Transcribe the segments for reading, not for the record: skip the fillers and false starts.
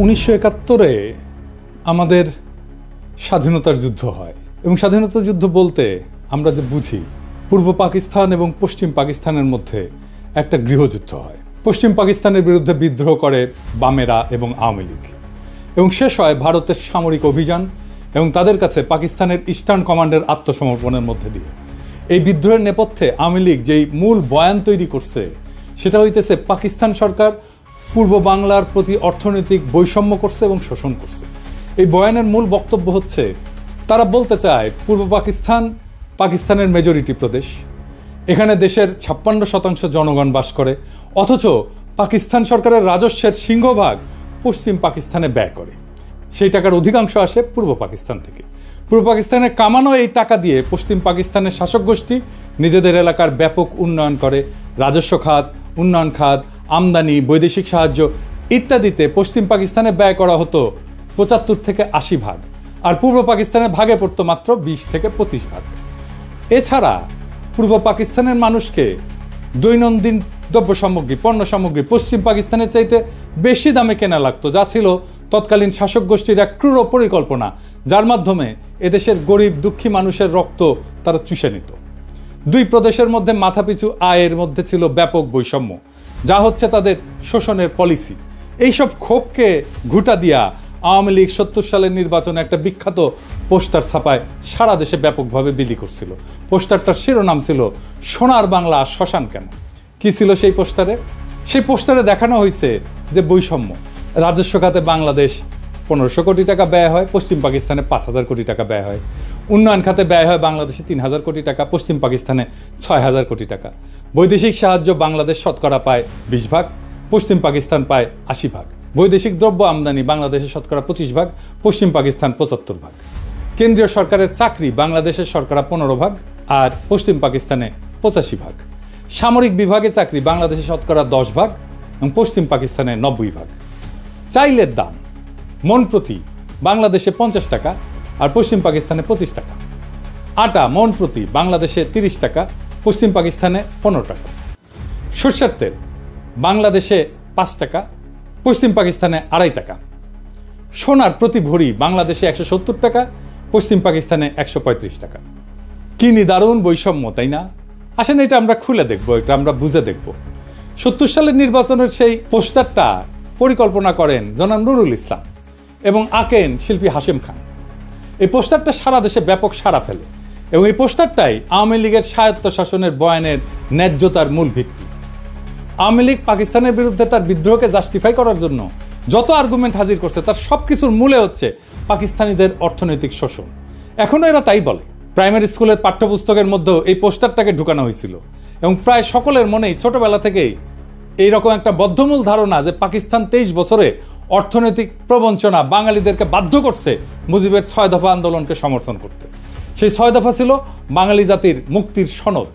1971-এ আমাদের স্বাধীনতার যুদ্ধ হয় এবং স্বাধীনতা যুদ্ধ বলতে আমরা যে বুঝি পূর্ব পাকিস্তান এবং পশ্চিম পাকিস্তানের মধ্যে একটা গৃহযুদ্ধ হয়। পশ্চিম পাকিস্তানের বিরুদ্ধে বিদ্রোহ করে বামেরা এবং আওয়ামী লীগ এবং শেষ হয় ভারতের সামরিক অভিযান এবং তাদের কাছে পাকিস্তানের ইস্টার্ন কমান্ডের আত্মসমর্পণের মধ্যে দিয়ে। এই বিদ্রোহের নেপথ্যে আওয়ামী লীগ যেই মূল বয়ান তৈরি করছে সেটা হইতেছে পাকিস্তান সরকার পূর্ব বাংলার প্রতি অর্থনৈতিক বৈষম্য করছে এবং শোষণ করছে। এই বয়ানের মূল বক্তব্য হচ্ছে তারা বলতে চায় পূর্ব পাকিস্তান পাকিস্তানের মেজরিটি প্রদেশ, এখানে দেশের 56% জনগণ বাস করে, অথচ পাকিস্তান সরকারের রাজস্বের সিংহভাগ পশ্চিম পাকিস্তানে ব্যয় করে। সেই টাকার অধিকাংশ আসে পূর্ব পাকিস্তান থেকে। পূর্ব পাকিস্তানে কামানো এই টাকা দিয়ে পশ্চিম পাকিস্তানের শাসক গোষ্ঠী নিজেদের এলাকার ব্যাপক উন্নয়ন করে। রাজস্ব খাত, উন্নয়ন খাত, আমদানি, বৈদেশিক সাহায্য ইত্যাদিতে পশ্চিম পাকিস্তানে ব্যয় করা হতো 75 থেকে 80 ভাগ, আর পূর্ব পাকিস্তানের ভাগে পড়তো মাত্র 20 থেকে 25 ভাগ। এছাড়া পূর্ব পাকিস্তানের মানুষকে দৈনন্দিন দ্রব্য সামগ্রী, পণ্য সামগ্রী পশ্চিম পাকিস্তানের চাইতে বেশি দামে কেনা লাগতো, যা ছিল তৎকালীন শাসক গোষ্ঠীর এক ক্রূর পরিকল্পনা, যার মাধ্যমে এদেশের গরিব দুঃখী মানুষের রক্ত তারা চুষে নিত। দুই প্রদেশের মধ্যে মাথাপিছু আয়ের মধ্যে ছিল ব্যাপক বৈষম্য, যা হচ্ছে তাদের শোষণের পলিসি। এইসব ক্ষোভকে ঘুঁটা দিয়া আওয়ামী লীগ 70 সালের নির্বাচনে একটা বিখ্যাত পোস্টার ছাপায় সারা দেশে ব্যাপকভাবে বিলি করছিল। পোস্টারটার শিরোনাম ছিল সোনার বাংলা শ্মশান কেন। কি ছিল সেই পোস্টারে? সেই পোস্টারে দেখানো হয়েছে যে বৈষম্য। রাজস্ব খাতে বাংলাদেশ 1500 কোটি টাকা ব্যয় হয়, পশ্চিম পাকিস্তানে 5000 কোটি টাকা ব্যয় হয়। উন্নয়ন খাতে ব্যয় হয় বাংলাদেশে 3000 কোটি টাকা, পশ্চিম পাকিস্তানে 6000 কোটি টাকা। বৈদেশিক সাহায্য বাংলাদেশ শতকরা পায় 20 ভাগ, পশ্চিম পাকিস্তান পায় 80 ভাগ। বৈদেশিক দ্রব্য আমদানি বাংলাদেশের শতকরা 25 ভাগ, পশ্চিম পাকিস্তান 75 ভাগ। কেন্দ্রীয় সরকারের চাকরি বাংলাদেশের শতকরা 15 ভাগ আর পশ্চিম পাকিস্তানে 85 ভাগ। সামরিক বিভাগে চাকরি বাংলাদেশের শতকরা 10 ভাগ এবং পশ্চিম পাকিস্তানে 90 ভাগ। চাইলের দাম মন প্রতি বাংলাদেশে 50 টাকা আর পশ্চিম পাকিস্তানে 25 টাকা। আটা মন প্রতি বাংলাদেশে 30 টাকা, পশ্চিম পাকিস্তানে 15 টাকা। সরষের তেল বাংলাদেশে 5 টাকা, পশ্চিম পাকিস্তানে 2.5 টাকা। সোনার প্রতি ভরি বাংলাদেশে 170 টাকা, পশ্চিম পাকিস্তানে 135 টাকা। কি নিদারুণ বৈষম্য, তাই না? আসেন এটা আমরা খুলে দেখবো, এটা আমরা বুঝে দেখব। 70 সালের নির্বাচনের সেই পোস্টারটা পরিকল্পনা করেন জনাব নুরুল ইসলাম এবং আঁকেন শিল্পী হাশেম খান। এই পোস্টারটা সারা দেশে ব্যাপক সাড়া ফেলে এবং এই পোস্টারটাই আওয়ামী লীগের স্বায়ত্ত শাসনের বয়ানের ন্যায্যতার মূল ভিত্তি। আওয়ামী লীগ পাকিস্তানের বিরুদ্ধে তার বিদ্রোহকে জাস্টিফাই করার জন্য যত আর্গুমেন্ট হাজির করছে তার সব কিছুর মূলে হচ্ছে পাকিস্তানিদের অর্থনৈতিক শোষণ। এখনও এরা তাই বলে। প্রাইমারি স্কুলের পাঠ্যপুস্তকের মধ্যেও এই পোস্টারটাকে ঢুকানো হয়েছিল এবং প্রায় সকলের মনেই ছোটবেলা থেকেই এইরকম একটা বদ্ধমূল ধারণা যে পাকিস্তান 23 বছরে অর্থনৈতিক প্রবঞ্চনা বাঙালিদেরকে বাধ্য করছে মুজিবের 6 দফা আন্দোলনকে সমর্থন করতে। সেই 6 দফা ছিল বাঙালি জাতির মুক্তির সনদ।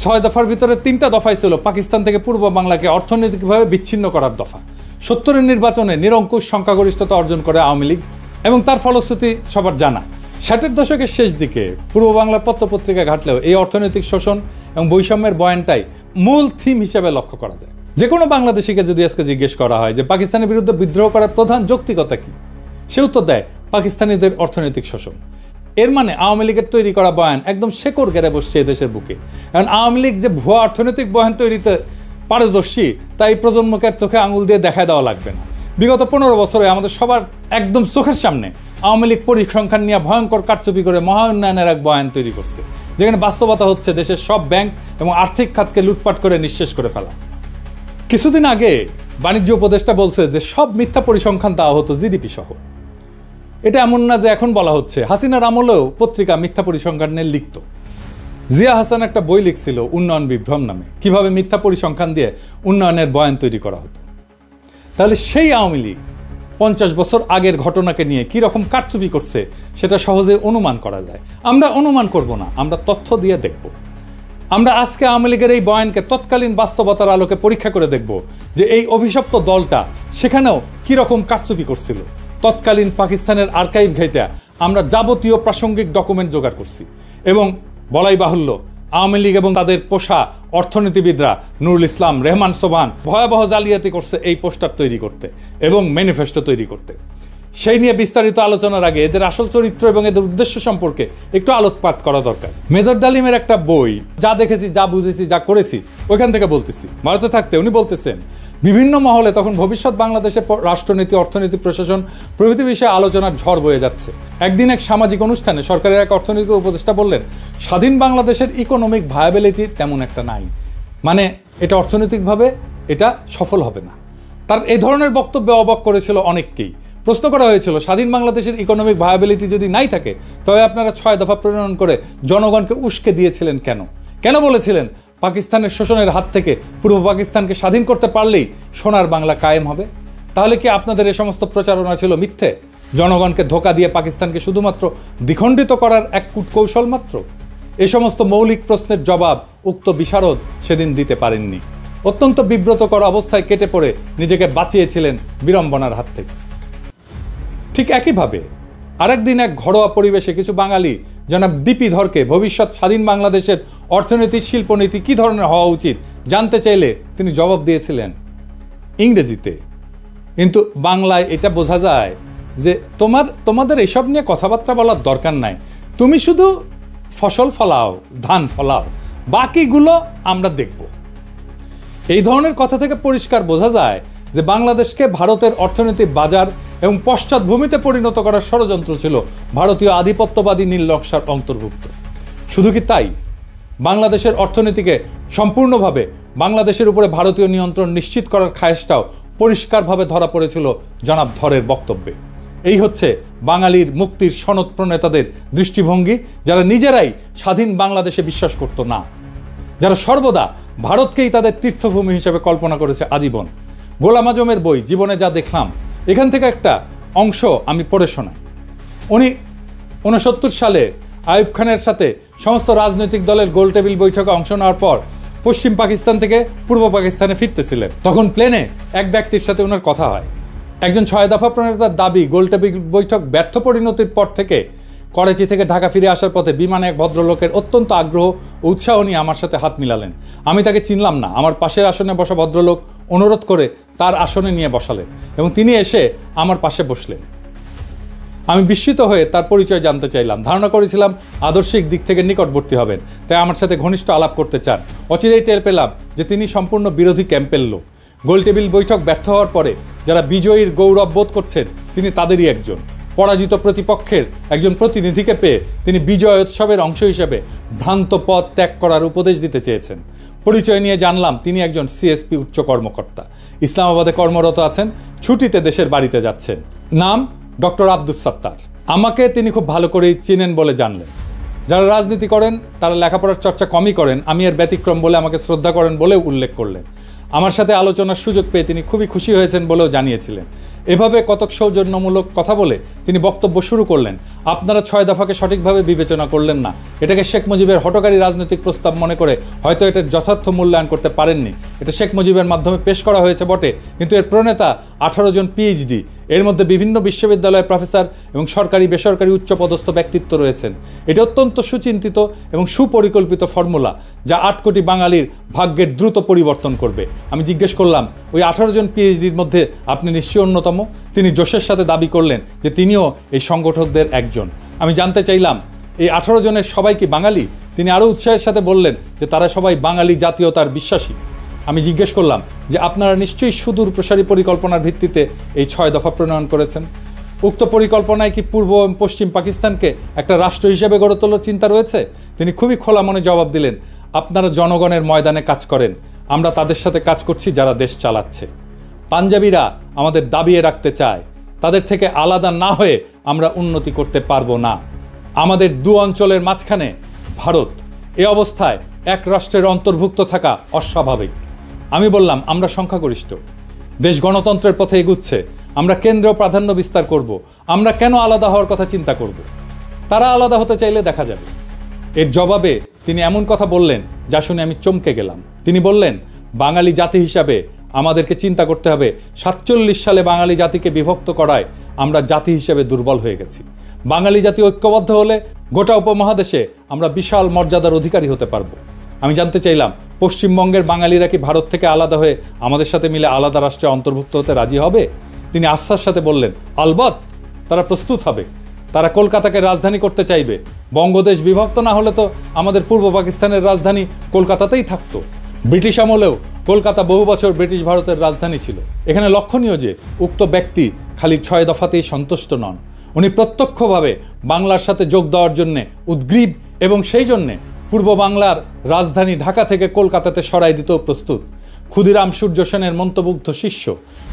6 দফার ভিতরে 3টা দফাই ছিল পাকিস্তান থেকে পূর্ব বাংলাকে অর্থনৈতিকভাবে বিচ্ছিন্ন করার দফা। 70-এর নির্বাচনে নিরঙ্কুশ সংখ্যাগরিষ্ঠতা অর্জন করে আওয়ামী লীগ এবং তার ফলশ্রুতি সবার জানা। 60-এর দশকের শেষ দিকে পূর্ব বাংলার পত্রপত্রিকা ঘাটলেও এই অর্থনৈতিক শোষণ এবং বৈষম্যের বয়ানটাই মূল থিম হিসেবে লক্ষ্য করা যায়। যে কোনো বাংলাদেশিকে যদি আজকে জিজ্ঞেস করা হয় যে পাকিস্তানের বিরুদ্ধে বিদ্রোহ করার প্রধান যৌক্তিকতা কি, সে উত্তর দেয় পাকিস্তানিদের অর্থনৈতিক শোষণ। এর মানে আওয়ামী লীগের তৈরি করা বয়ান একদম শেকড় গেড়ে বসছে এদেশের বুকে। কারণ আওয়ামী লীগ যে ভুয়া অর্থনৈতিক বয়ান তৈরিতে পারদর্শী তাই প্রজন্মকে চোখে আঙুল দিয়ে দেখায় দেওয়া লাগবে না। বিগত 15 বছরে আমাদের সবার একদম চোখের সামনে আওয়ামী লীগ পরিসংখ্যান নিয়ে ভয়ঙ্কর কারচুপি করে মহা উন্নয়নের এক বয়ান তৈরি করছে, যেখানে বাস্তবতা হচ্ছে দেশের সব ব্যাংক এবং আর্থিক খাতকে লুটপাট করে নিঃশেষ করে ফেলা। কিছুদিন আগে বাণিজ্য উপদেষ্টা বলছে যে সব মিথ্যা পরিসংখ্যান দেওয়া হতো জিডিপি সহ। এটা এমন না যে এখন বলা হচ্ছে, হাসিনার আমলেও পত্রিকা মিথ্যা পরিসংখ্যান নিয়ে লিখত। জিয়া হাসান একটা বই লিখছিল উন্নয়ন বিভ্রম নামে, কিভাবে মিথ্যা পরিসংখ্যান দিয়ে উন্নয়নের বয়ান তৈরি করা হতো। তাহলে সেই আওয়ামী লীগ 50 বছর আগের ঘটনাকে নিয়ে কি রকম কারচুপি করছে সেটা সহজে অনুমান করা যায়। আমরা অনুমান করব না, আমরা তথ্য দিয়ে দেখব। আমরা আজকে আওয়ামী লীগের এই বয়ানকে তৎকালীন বাস্তবতার আলোকে পরীক্ষা করে দেখব যে এই অভিশপ্ত দলটা সেখানেও কি রকম কারচুপি করছিল। তৎকালীন পাকিস্তানের আর্কাইভ ঘেঁটে আমরা যাবতীয় প্রাসঙ্গিক ডকুমেন্ট জোগাড় করছি এবং বলাই বাহুল্য আওয়ামী লীগ এবং তাদের পোষা অর্থনীতিবিদরা নুরুল ইসলাম, রেহমান সোবহান ভয়াবহ জালিয়াতি করছে এই পোস্টার তৈরি করতে এবং ম্যানিফেস্টো তৈরি করতে। সেই নিয়ে বিস্তারিত আলোচনার আগে এদের আসল চরিত্র এবং এদের উদ্দেশ্য সম্পর্কে একটু আলোকপাত করা দরকার। মেজর ডালিমের একটা বই, যা দেখেছি, যা বুঝেছি, যা করেছি, ওইখান থেকে বলতেছি। ভারতে থাকতে উনি বলতেছেন বিভিন্ন মহলে তখন ভবিষ্যৎ বাংলাদেশের রাষ্ট্রনীতি, অর্থনীতি, প্রশাসন প্রভৃতি বিষয়ে আলোচনার ঝড় বয়ে যাচ্ছে। একদিন এক সামাজিক অনুষ্ঠানে সরকারের এক অর্থনৈতিক উপদেষ্টা বললেন, স্বাধীন বাংলাদেশের ইকোনমিক ভায়াবিলিটি তেমন একটা নাই, মানে এটা অর্থনৈতিকভাবে এটা সফল হবে না। তার এই ধরনের বক্তব্যে অবাক করেছিল অনেককেই। প্রশ্ন করা হয়েছিল, স্বাধীন বাংলাদেশের ইকোনমিক ভায়াবিলিটি যদি নাই থাকে তবে আপনারা 6 দফা প্রণয়ন করে জনগণকে উস্কে দিয়েছিলেন কেন? কেন বলেছিলেন পাকিস্তানের শোষণের হাত থেকে পূর্ব পাকিস্তানকে স্বাধীন করতে পারলেই সোনার বাংলা কায়েম হবে? তাহলে কি আপনাদের এই সমস্ত প্রচারণা ছিল মিথ্যে? জনগণকে ধোঁকা দিয়ে পাকিস্তানকে শুধুমাত্র দ্বিখণ্ডিত করার এক কূটকৌশল মাত্র? এই সমস্ত মৌলিক প্রশ্নের জবাব উক্ত বিশারদ সেদিন দিতে পারেননি। অত্যন্ত বিব্রতকর অবস্থায় কেটে পড়ে নিজেকে বাঁচিয়েছিলেন বিড়ম্বনার হাত থেকে। ঠিক একইভাবে আরেকদিন এক ঘরোয়া পরিবেশে কিছু বাঙালি জনাব ডিপি ধরকে ভবিষ্যৎ স্বাধীন বাংলাদেশের অর্থনীতি, শিল্পনীতি কি ধরনের হওয়া উচিত জানতে চাইলে তিনি জবাব দিয়েছিলেন ইংরেজিতে। কিন্তু বাংলায় এটা বোঝা যায় যে তোমাদের এসব নিয়ে কথাবার্তা বলার দরকার নাই, তুমি শুধু ফসল ফলাও, ধান ফলাও, বাকিগুলো আমরা দেখব। এই ধরনের কথা থেকে পরিষ্কার বোঝা যায় যে বাংলাদেশকে ভারতের অর্থনৈতিক বাজার এবং পশ্চাৎভূমিতে পরিণত করার ষড়যন্ত্র ছিল ভারতীয় আধিপত্যবাদী নীল নকশার অন্তর্ভুক্ত। শুধু কি তাই, বাংলাদেশের অর্থনীতিকে সম্পূর্ণভাবে বাংলাদেশের উপরে ভারতীয় নিয়ন্ত্রণ নিশ্চিত করার খায়েশটাও পরিষ্কারভাবে ধরা পড়েছিল জনাব ধরের বক্তব্যে। এই হচ্ছে বাঙালির মুক্তির সনদ প্রণেতাদের দৃষ্টিভঙ্গি, যারা নিজেরাই স্বাধীন বাংলাদেশে বিশ্বাস করত না, যারা সর্বদা ভারতকেই তাদের তীর্থভূমি হিসেবে কল্পনা করেছে আজীবন। গোলাম আজমের বই জীবনে যা দেখলাম, এখান থেকে একটা অংশ আমি পড়ে শোনাই। উনি 69 সালে আইয়ুব খানের সাথে সমস্ত রাজনৈতিক দলের গোলটেবিল বৈঠকে অংশ নেওয়ার পর পশ্চিম পাকিস্তান থেকে পূর্ব পাকিস্তানে ফিরতেছিলেন। তখন প্লেনে এক ব্যক্তির সাথে ওনার কথা হয়। একজন 6 দফা প্রণেতার দাবি, গোলটেবিল বৈঠক ব্যর্থ পরিণতির পর থেকে করাচি থেকে ঢাকা ফিরে আসার পথে বিমানে এক ভদ্রলোকের অত্যন্ত আগ্রহ ও উৎসাহ নিয়ে আমার সাথে হাত মিলালেন। আমি তাকে চিনলাম না। আমার পাশের আসনে বসা ভদ্রলোক অনুরোধ করে তার আসনে নিয়ে বসালেন এবং তিনি এসে আমার পাশে বসলেন। আমি বিস্মিত হয়ে তার পরিচয় জানতে চাইলাম। ধারণা করেছিলাম আদর্শিক দিক থেকে নিকটবর্তী হবেন, তাই আমার সাথে ঘনিষ্ঠ আলাপ করতে চান। অচিরেই টের পেলাম যে তিনি সম্পূর্ণ বিরোধী ক্যাম্পের লোক। গোলটেবিল বৈঠক ব্যর্থ হওয়ার পরে যারা বিজয়ীর গৌরব বোধ করছেন, তিনি তাদেরই একজন। পরাজিত প্রতিপক্ষের একজন প্রতিনিধিকে পেয়ে তিনি বিজয় উৎসবের অংশ হিসেবে ভ্রান্ত পথ ত্যাগ করার উপদেশ দিতে চেয়েছেন। পরিচয় নিয়ে জানলাম তিনি একজন সিএসপি উচ্চ কর্মকর্তা, ইসলামাবাদে কর্মরত আছেন, ছুটিতে দেশের বাড়িতে যাচ্ছেন। নাম ডক্টর আব্দুস সাত্তার। আমাকে তিনি খুব ভালো করেই চিনেন বলে জানলেন। যারা রাজনীতি করেন তারা লেখাপড়ার চর্চা কমই করেন, আমি এর ব্যতিক্রম বলে আমাকে শ্রদ্ধা করেন বলেও উল্লেখ করলেন। আমার সাথে আলোচনার সুযোগ পেয়ে তিনি খুবই খুশি হয়েছেন বলেও জানিয়েছিলেন। এভাবে কতক সৌজন্যমূলক কথা বলে তিনি বক্তব্য শুরু করলেন। আপনারা 6 দফাকে সঠিকভাবে বিবেচনা করলেন না, এটাকে শেখ মুজিবের হঠকারী রাজনৈতিক প্রস্তাব মনে করে হয়তো এটার যথার্থ মূল্যায়ন করতে পারেননি। এটা শেখ মুজিবের মাধ্যমে পেশ করা হয়েছে বটে, কিন্তু এর প্রণেতা 18 জন পিএইচডি, এর মধ্যে বিভিন্ন বিশ্ববিদ্যালয়ের প্রফেসর এবং সরকারি বেসরকারি উচ্চপদস্থ ব্যক্তিত্ব রয়েছেন। এটা অত্যন্ত সুচিন্তিত এবং সুপরিকল্পিত ফর্মুলা, যা 8 কোটি বাঙালির ভাগ্যের দ্রুত পরিবর্তন করবে। আমি জিজ্ঞেস করলাম, ওই 18 জন পিএইচডির মধ্যে আপনি নিশ্চয়ই অন্যতম? তিনি জোশের সাথে দাবি করলেন যে তিনিও এই সংগঠকদের একজন। আমি জানতে চাইলাম, এই 18 জনের সবাই কি বাঙালি? তিনি আরও উৎসাহের সাথে বললেন যে তারা সবাই বাঙালি জাতীয়তার বিশ্বাসী। আমি জিজ্ঞেস করলাম যে আপনারা নিশ্চয়ই সুদূর প্রসারী পরিকল্পনার ভিত্তিতে এই 6 দফা প্রণয়ন করেছেন। উক্ত পরিকল্পনায় কি পূর্ব এবং পশ্চিম পাকিস্তানকে একটা রাষ্ট্র হিসেবে গড়ে তোলার চিন্তা রয়েছে? তিনি খুবই খোলা মনে জবাব দিলেন, আপনারা জনগণের ময়দানে কাজ করেন, আমরা তাদের সাথে কাজ করছি যারা দেশ চালাচ্ছে। পাঞ্জাবিরা আমাদের দাবিয়ে রাখতে চায়, তাদের থেকে আলাদা না হয়ে আমরা উন্নতি করতে পারবো না। আমাদের 2 অঞ্চলের মাঝখানে ভারত, এ অবস্থায় এক রাষ্ট্রের অন্তর্ভুক্ত থাকা অস্বাভাবিক। আমি বললাম, আমরা সংখ্যাগরিষ্ঠ, দেশ গণতন্ত্রের পথে এগুচ্ছে, আমরা কেন্দ্রীয় প্রাধান্য বিস্তার করব, আমরা কেন আলাদা হওয়ার কথা চিন্তা করব? তারা আলাদা হতে চাইলে দেখা যাবে। এর জবাবে তিনি এমন কথা বললেন যা শুনে আমি চমকে গেলাম। তিনি বললেন, বাঙালি জাতি হিসাবে আমাদেরকে চিন্তা করতে হবে 47 সালে বাঙালি জাতিকে বিভক্ত করায় আমরা জাতি হিসেবে দুর্বল হয়ে গেছি। বাঙালি জাতি ঐক্যবদ্ধ হলে গোটা উপমহাদেশে আমরা বিশাল মর্যাদার অধিকারী হতে পারবো। আমি জানতে চাইলাম, পশ্চিমবঙ্গের বাঙালিরা কি ভারত থেকে আলাদা হয়ে আমাদের সাথে মিলে আলাদা রাষ্ট্রে অন্তর্ভুক্ত হতে রাজি হবে? তিনি আস্থার সাথে বললেন, আলবৎ তারা প্রস্তুত হবে, তারা কলকাতাকে রাজধানী করতে চাইবে। বঙ্গদেশ বিভক্ত না হলে তো আমাদের পূর্ব পাকিস্তানের রাজধানী কলকাতাতেই থাকতো। ব্রিটিশ আমলেও কলকাতা বহু বছর ব্রিটিশ ভারতের রাজধানী ছিল। এখানে লক্ষণীয় যে উক্ত ব্যক্তি খালি 6 দফাতেই সন্তুষ্ট নন, উনি প্রত্যক্ষভাবে বাংলার সাথে যোগ দেওয়ার জন্যে উদ্গ্রীব এবং সেই জন্যে পূর্ব বাংলার রাজধানী ঢাকা থেকে কলকাতাতে সরাই দিতেও প্রস্তুত। ক্ষুদিরাম সূর্য সেনের মন্ত্রমুগ্ধ শিষ্য,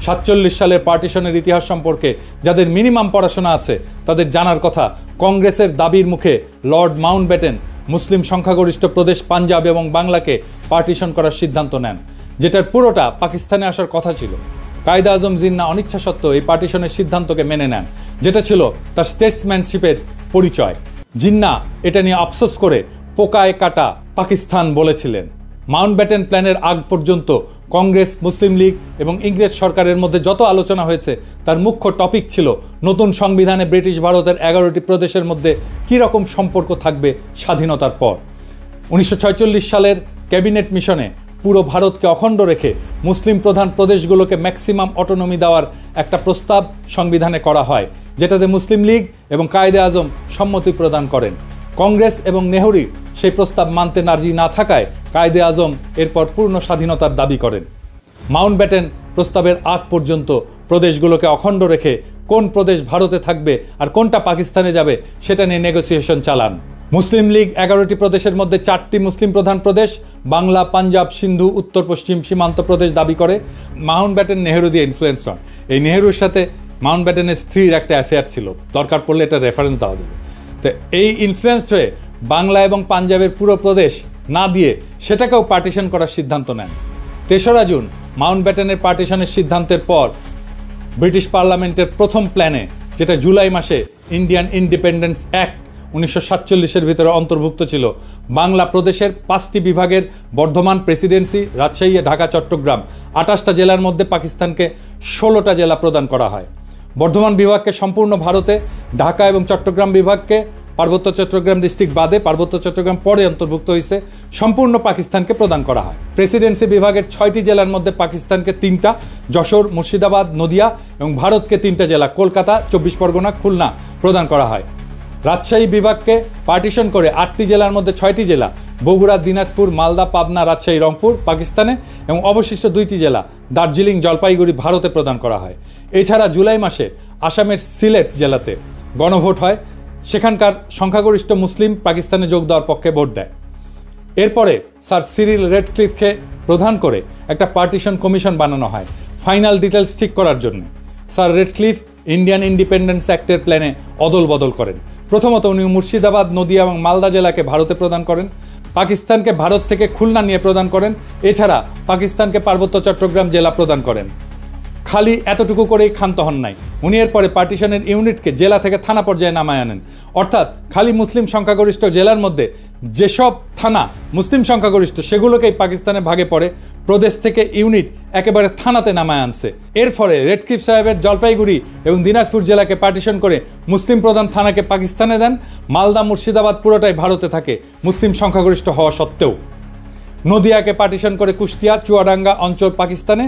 47 সালের পার্টিশনের ইতিহাস সম্পর্কে যাদের মিনিমাম পড়াশোনা আছে তাদের জানার কথা, কংগ্রেসের দাবির মুখে লর্ড মাউন্টব্যাটেন মুসলিম সংখ্যাগরিষ্ঠ প্রদেশ পাঞ্জাব এবং বাংলাকে পার্টিশন করার সিদ্ধান্ত নেন, যেটার পুরোটা পাকিস্তানে আসার কথা ছিল। কায়েদে আজম জিন্নাহ অনিচ্ছা সত্ত্বেও এই পার্টিশনের সিদ্ধান্তকে মেনে নেন, যেটা ছিল তার স্টেটসম্যানশিপের পরিচয়। জিন্নাহ এটা নিয়ে আফসোস করে পোকায় কাটা পাকিস্তান বলেছিলেন। মাউন্টব্যাটেন প্ল্যানের আগ পর্যন্ত কংগ্রেস, মুসলিম লীগ এবং ইংরেজ সরকারের মধ্যে যত আলোচনা হয়েছে তার মুখ্য টপিক ছিল নতুন সংবিধানে ব্রিটিশ ভারতের 11টি প্রদেশের মধ্যে কী রকম সম্পর্ক থাকবে স্বাধীনতার পর। 1946 সালের ক্যাবিনেট মিশনে পুরো ভারতকে অখণ্ড রেখে মুসলিম প্রধান প্রদেশগুলোকে ম্যাক্সিমাম অটোনমি দেওয়ার একটা প্রস্তাব সংবিধানে করা হয়, যেটাতে মুসলিম লীগ এবং কায়েদে আজম সম্মতি প্রদান করেন। কংগ্রেস এবং নেহরু সেই প্রস্তাব মানতে রাজি না থাকায় কায়েদে আজম এরপর পূর্ণ স্বাধীনতার দাবি করেন। মাউন্টব্যাটেন প্রস্তাবের আগ পর্যন্ত প্রদেশগুলোকে অখণ্ড রেখে কোন প্রদেশ ভারতে থাকবে আর কোনটা পাকিস্তানে যাবে সেটা নিয়ে নেগোসিয়েশন চালান। মুসলিম লীগ 11টি প্রদেশের মধ্যে 4টি মুসলিম প্রধান প্রদেশ বাংলা, পাঞ্জাব, সিন্ধু, উত্তর পশ্চিম সীমান্ত প্রদেশ দাবি করে। মাউন্টব্যাটেন নেহরু দিয়ে ইনফ্লুয়েন্স হন। এই নেহরুর সাথে মাউন্টব্যাটেনের স্ত্রীর একটা অ্যাফেয়ার ছিল, দরকার পড়লে এটা রেফারেন্স দেওয়া যাবে। তো এই ইনফ্লুয়েন্সড হয়ে বাংলা এবং পাঞ্জাবের পুরো প্রদেশ না দিয়ে সেটাকেও পার্টিশন করার সিদ্ধান্ত নেন। 3রা জুন মাউন্টব্যাটেনের পার্টিশনের সিদ্ধান্তের পর ব্রিটিশ পার্লামেন্টের প্রথম প্ল্যানে, যেটা জুলাই মাসে ইন্ডিয়ান ইন্ডিপেন্ডেন্স অ্যাক্ট 1947-এর ভিতরে অন্তর্ভুক্ত ছিল, বাংলা প্রদেশের 5টি বিভাগের বর্ধমান প্রেসিডেন্সি, রাজশাহী, ঢাকা, চট্টগ্রাম 28টা জেলার মধ্যে পাকিস্তানকে 16টা জেলা প্রদান করা হয়। বর্ধমান বিভাগকে সম্পূর্ণ ভারতে, ঢাকা এবং চট্টগ্রাম বিভাগকে পার্বত্য চট্টগ্রাম ডিস্ট্রিক্ট বাদে, পার্বত্য চট্টগ্রাম পরে অন্তর্ভুক্ত হয়েছে, সম্পূর্ণ পাকিস্তানকে প্রদান করা হয়। প্রেসিডেন্সি বিভাগের 6টি জেলার মধ্যে পাকিস্তানকে 3টা, যশোর, মুর্শিদাবাদ, নদিয়া এবং ভারতকে 3টা জেলা, কলকাতা, 24 পরগনা, খুলনা প্রদান করা হয়। রাজশাহী বিভাগকে পার্টিশন করে 8টি জেলার মধ্যে 6টি জেলা, বগুড়া, দিনাজপুর, মালদা, পাবনা, রাজশাহী, রংপুর পাকিস্তানে এবং অবশিষ্ট 2টি জেলা দার্জিলিং, জলপাইগুড়ি ভারতে প্রদান করা হয়। এছাড়া জুলাই মাসে আসামের সিলেট জেলাতে গণভোট হয়, সেখানকার সংখ্যাগরিষ্ঠ মুসলিম পাকিস্তানে যোগ দেওয়ার পক্ষে ভোট দেয়। এরপরে স্যার সিরিল রেডক্লিফকে প্রধান করে একটা পার্টিশন কমিশন বানানো হয় ফাইনাল ডিটেলস ঠিক করার জন্য। স্যার রেডক্লিফ ইন্ডিয়ান ইন্ডিপেন্ডেন্স অ্যাক্টের প্ল্যানে অদল বদল করেন। প্রথমত উনি মুর্শিদাবাদ, নদিয়া এবং মালদা জেলাকে ভারতে প্রদান করেন, পাকিস্তানকে ভারত থেকে খুলনা নিয়ে প্রদান করেন, এছাড়া পাকিস্তানকে পার্বত্য চট্টগ্রাম জেলা প্রদান করেন। খালি এতটুকু করেই ক্ষান্ত হন নাই, উনি এরপরে পার্টিশনের ইউনিটকে জেলা থেকে থানা পর্যায়ে নামায় আনেন। অর্থাৎ খালি মুসলিম সংখ্যাগরিষ্ঠ জেলার মধ্যে যেসব থানা মুসলিম সংখ্যাগরিষ্ঠ সেগুলোকেই পাকিস্তানের ভাগে পড়ে, প্রদেশ থেকে ইউনিট একেবারে থানাতে নামায় আনছে। এর ফলে রেডক্লিফ সাহেবের জলপাইগুড়ি এবং দিনাজপুর জেলাকে পার্টিশন করে মুসলিম প্রধান থানাকে পাকিস্তানে দেন। মালদা, মুর্শিদাবাদ পুরোটাই ভারতে থাকে মুসলিম সংখ্যাগরিষ্ঠ হওয়া সত্ত্বেও। নদিয়াকে পার্টিশন করে কুষ্টিয়া, চুয়াডাঙ্গা অঞ্চল পাকিস্তানে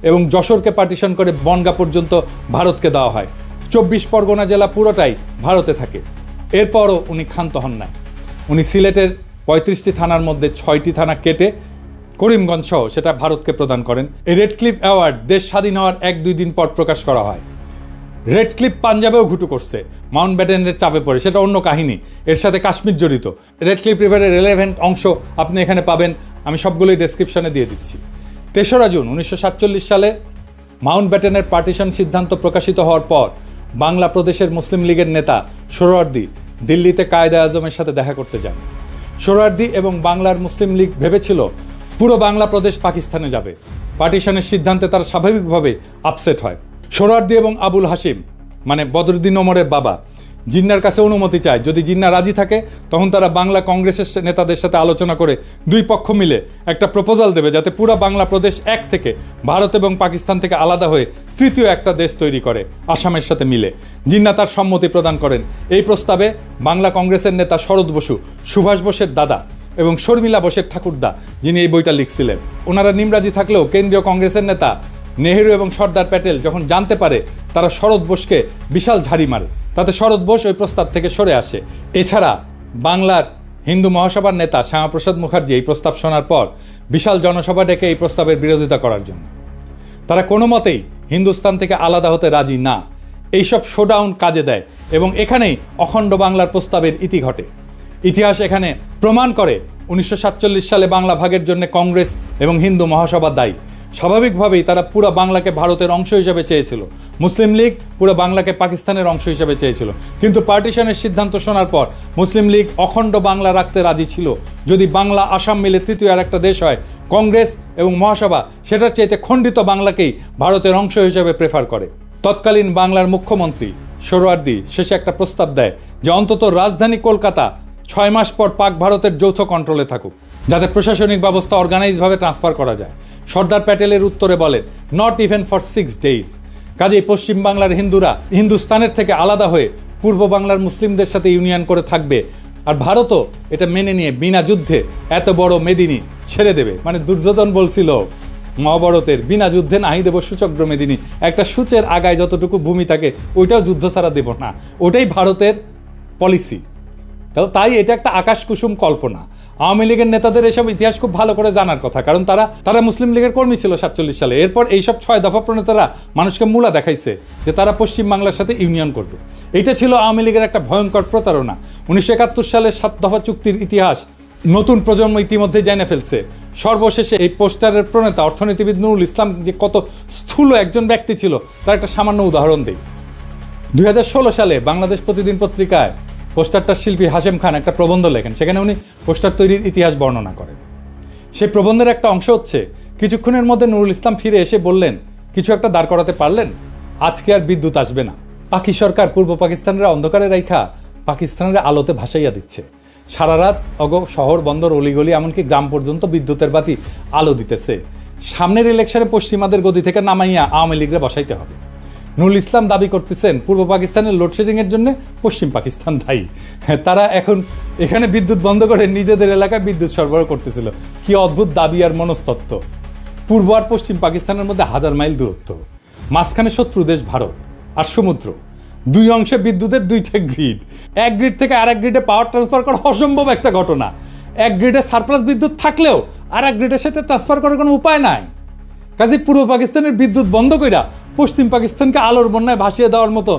এবং যশোরকে পার্টিশন করে বনগা পর্যন্ত ভারতকে দেওয়া হয়। 24 পরগনা জেলা পুরোটাই ভারতে থাকে। এরপরও উনি ক্ষান্ত হন না, উনি সিলেটের 35টি থানার মধ্যে 6টি থানা কেটে করিমগঞ্জ সহ সেটা ভারতকে প্রদান করেন। এই রেডক্লিফ অ্যাওয়ার্ড দেশ স্বাধীন হওয়ার 1-2 দিন পর প্রকাশ করা হয়। রেডক্লিফ পাঞ্জাবেও ঘুটু করছে, মাউন্টব্যাটেনের চাপে পড়ে, সেটা অন্য কাহিনী, এর সাথে কাশ্মীর জড়িত। রেডক্লিফ রিভারের রেলেভেন্ট অংশ আপনি এখানে পাবেন, আমি সবগুলোই ডেসক্রিপশনে দিয়ে দিচ্ছি। 3রা জুন 1947 সালে মাউন্টব্যাটেনের পার্টিশন সিদ্ধান্ত প্রকাশিত হওয়ার পর বাংলা প্রদেশের মুসলিম লীগের নেতা সোহরাওয়ার্দী দিল্লিতে কায়েদে আজমের সাথে দেখা করতে যান। সোহরাওয়ার্দী এবং বাংলার মুসলিম লীগ ভেবেছিল পুরো বাংলা প্রদেশ পাকিস্তানে যাবে। পার্টিশনের সিদ্ধান্তে তারা স্বাভাবিকভাবে আপসেট হয়। সোহরাওয়ার্দী এবং আবুল হাসিম মানে বদরুদ্দিন ওমরের বাবা জিন্নার কাছে অনুমতি চায়, যদি জিন্না রাজি থাকে তখন তারা বাংলা কংগ্রেসের নেতাদের সাথে আলোচনা করে 2 পক্ষ মিলে একটা প্রপোজাল দেবে যাতে পুরো বাংলা প্রদেশ এক থেকে ভারত এবং পাকিস্তান থেকে আলাদা হয়ে 3য় একটা দেশ তৈরি করে আসামের সাথে মিলে। জিন্না তার সম্মতি প্রদান করেন। এই প্রস্তাবে বাংলা কংগ্রেসের নেতা শরৎ বসু, সুভাষ বোসের দাদা, এবং শর্মিলা বোসের ঠাকুরদা, যিনি এই বইটা লিখছিলেন, ওনারা নিমরাজি থাকলেও কেন্দ্রীয় কংগ্রেসের নেতা নেহেরু এবং সর্দার প্যাটেল যখন জানতে পারে, তারা শরৎ বোসকে বিশাল ঝাড়ি মারে, তাতে শরৎ বোস ওই প্রস্তাব থেকে সরে আসে। এছাড়া বাংলার হিন্দু মহাসভার নেতা শ্যামাপ্রসাদ মুখার্জি এই প্রস্তাব শোনার পর বিশাল জনসভা ডেকে এই প্রস্তাবের বিরোধিতা করার জন্য। তারা কোনো মতেই হিন্দুস্তান থেকে আলাদা হতে রাজি না। এইসব শোডাউন কাজে দেয় এবং এখানেই অখণ্ড বাংলার প্রস্তাবের ইতি ঘটে। ইতিহাস এখানে প্রমাণ করে 1947 সালে বাংলা ভাগের জন্য কংগ্রেস এবং হিন্দু মহাসভা দায়ী। স্বাভাবিকভাবেই তারা পুরো বাংলাকে ভারতের অংশ হিসেবে চেয়েছিল, মুসলিম লীগ পুরো বাংলাকে পাকিস্তানের অংশ হিসেবে চেয়েছিল। কিন্তু পার্টিশনের সিদ্ধান্ত শোনার পর মুসলিম লীগ অখণ্ড বাংলা রাখতে রাজি ছিল। যদি বাংলা আসাম মিলে তৃতীয় আর একটা দেশ হয়, কংগ্রেস এবং মহাসভা সেটার চাইতে খণ্ডিত বাংলাকেই ভারতের অংশ হিসেবে প্রেফার করে। তৎকালীন বাংলার মুখ্যমন্ত্রী সোহরাওয়ার্দী শেষে একটা প্রস্তাব দেয় যে অন্তত রাজধানী কলকাতা 6 মাস পর পাক ভারতের যৌথ কন্ট্রোলে থাকুক, যাতে প্রশাসনিক ব্যবস্থা অর্গানাইজভাবে ট্রান্সফার করা যায়। সর্দার প্যাটেলের উত্তরে বলেন, নট ইভেন ফর 6 days। কাজেই পশ্চিম বাংলার হিন্দুরা হিন্দুস্তানের থেকে আলাদা হয়ে পূর্ব বাংলার মুসলিমদের সাথে ইউনিয়ন করে থাকবে, আর ভারতও এটা মেনে নিয়ে বিনা যুদ্ধে এত বড় মেদিনী ছেড়ে দেবে। মানে দুর্যোধন বলছিল মহাভারতের, বিনা যুদ্ধে নাহি দেব সুচক্র মেদিনী, একটা সূচের আগায় যতটুকু ভূমি থাকে ওইটাও যুদ্ধ ছাড়া দেব না, ওটাই ভারতের পলিসি। তাই এটা একটা আকাশ কুসুম কল্পনা। আওয়ামী লীগের নেতাদের এসব ইতিহাস খুব ভালো করে জানার কথা, কারণ তারা মুসলিম লীগের কর্মী ছিল 47 সালে। এরপর এইসব 6 দফা প্রণেতারা মানুষকে মূলা দেখাইছে যে তারা পশ্চিম বাংলার সাথে ইউনিয়ন করবে। এটা ছিল আওয়ামী লীগের একটা ভয়ঙ্কর প্রতারণা। 1971 সালের 7 দফা চুক্তির ইতিহাস নতুন প্রজন্ম ইতিমধ্যে জেনে ফেলছে। সর্বশেষে এই পোস্টারের প্রণেতা অর্থনীতিবিদ নুরুল ইসলাম যে কত স্থূল একজন ব্যক্তি ছিল তার একটা সামান্য উদাহরণ দেই। 2016 সালে বাংলাদেশ প্রতিদিন পত্রিকায় পোস্টারটার শিল্পী হাশেম খান একটা প্রবন্ধ লেখেন। সেখানে উনি পোস্টার তৈরির ইতিহাস বর্ণনা করেন। সেই প্রবন্ধের একটা অংশ হচ্ছে, কিছুক্ষণের মধ্যে নুরুল ইসলাম ফিরে এসে বললেন, কিছু একটা দাঁড় করাতে পারলেন? আজকে আর বিদ্যুৎ আসবে না। পাকি সরকার পূর্ব পাকিস্তানের অন্ধকারে রাইখা পাকিস্তানের আলোতে ভাসাইয়া দিচ্ছে। সারা রাত শহর বন্দর অলিগলি এমনকি গ্রাম পর্যন্ত বিদ্যুতের বাতি আলো দিতেছে। সামনের ইলেকশনে পশ্চিমাদের গদি থেকে নামাইয়া আওয়ামী লীগরে বসাইতে হবে। নুরুল ইসলাম দাবি করতেছেন পূর্ব পাকিস্তানের লোডশেডিং এর জন্য পশ্চিম পাকিস্তান দায়ী। তারা এখন এখানে বিদ্যুৎ বন্ধ করে নিজেদের এলাকায় বিদ্যুৎ সরবরাহ করতেছিল। কি অদ্ভুত দাবি আর মনস্তত্ত্ব। পূর্ব আর পশ্চিম পাকিস্তানের মধ্যে 1000 মাইল দূরত্ব, মাঝখানে শত্রু দেশ ভারত আর সমুদ্র, দুই অংশে বিদ্যুতের 2টা গ্রিড। এক গ্রিড থেকে আরেক গ্রিডে পাওয়ার ট্রান্সফার করা অসম্ভব একটা ঘটনা। এক গ্রিডে সারপ্লাস বিদ্যুৎ থাকলেও আর এক গ্রিডের সাথে ট্রান্সফার করার কোনো উপায় নাই। কাজে পূর্ব পাকিস্তানের বিদ্যুৎ বন্ধ কইরা পশ্চিম পাকিস্তানকে আলোর বন্যায় ভাসিয়ে দেওয়ার মতো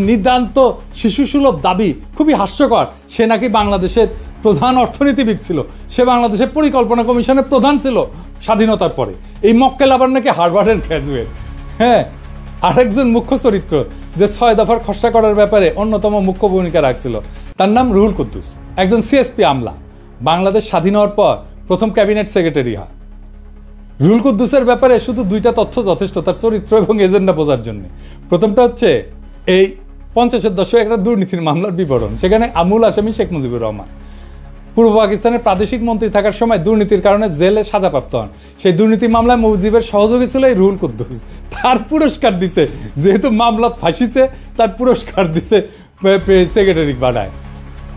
নিতান্ত শিশুসুলভ দাবি খুবই হাস্যকর। সে নাকি বাংলাদেশের প্রধান অর্থনীতিবিদ ছিল, সে বাংলাদেশের পরিকল্পনা কমিশনের প্রধান ছিল স্বাধীনতার পরে। এই মক্কেল আবার নাকি হার্ভার্ডের গ্র্যাজুয়েট। হ্যাঁ, আরেকজন মুখ্য চরিত্র যে 6 দফার খসড়া করার ব্যাপারে অন্যতম মুখ্য ভূমিকা রাখছিল, তার নাম রুহুল কুদ্দুস, একজন সিএসপি আমলা। বাংলাদেশ স্বাধীন হওয়ার পর প্রথম ক্যাবিনেট সেক্রেটারি হয়। রুহুল কুদ্দুসের ব্যাপারে শুধু 2টা তথ্য যথেষ্ট তার চরিত্র এবং এজেন্ডা বোঝার জন্য। প্রথমটা হচ্ছে এই 50-এর দশকে একটা দুর্নীতির মামলার বিবরণ। সেখানে আমূল আসামি শেখ মুজিবুর রহমান পূর্ব পাকিস্তানের প্রাদেশিক মন্ত্রী থাকার সময় দুর্নীতির কারণে জেলে সাজাপ্রাপ্ত হন। সেই দুর্নীতি মামলায় মুজিবের সহযোগী ছিল এই রুহুল কুদ্দুস। তার পুরস্কার দিছে, যেহেতু মামলা ফাঁসিছে তার পুরস্কার দিছে সেক্রেটারি বানায়।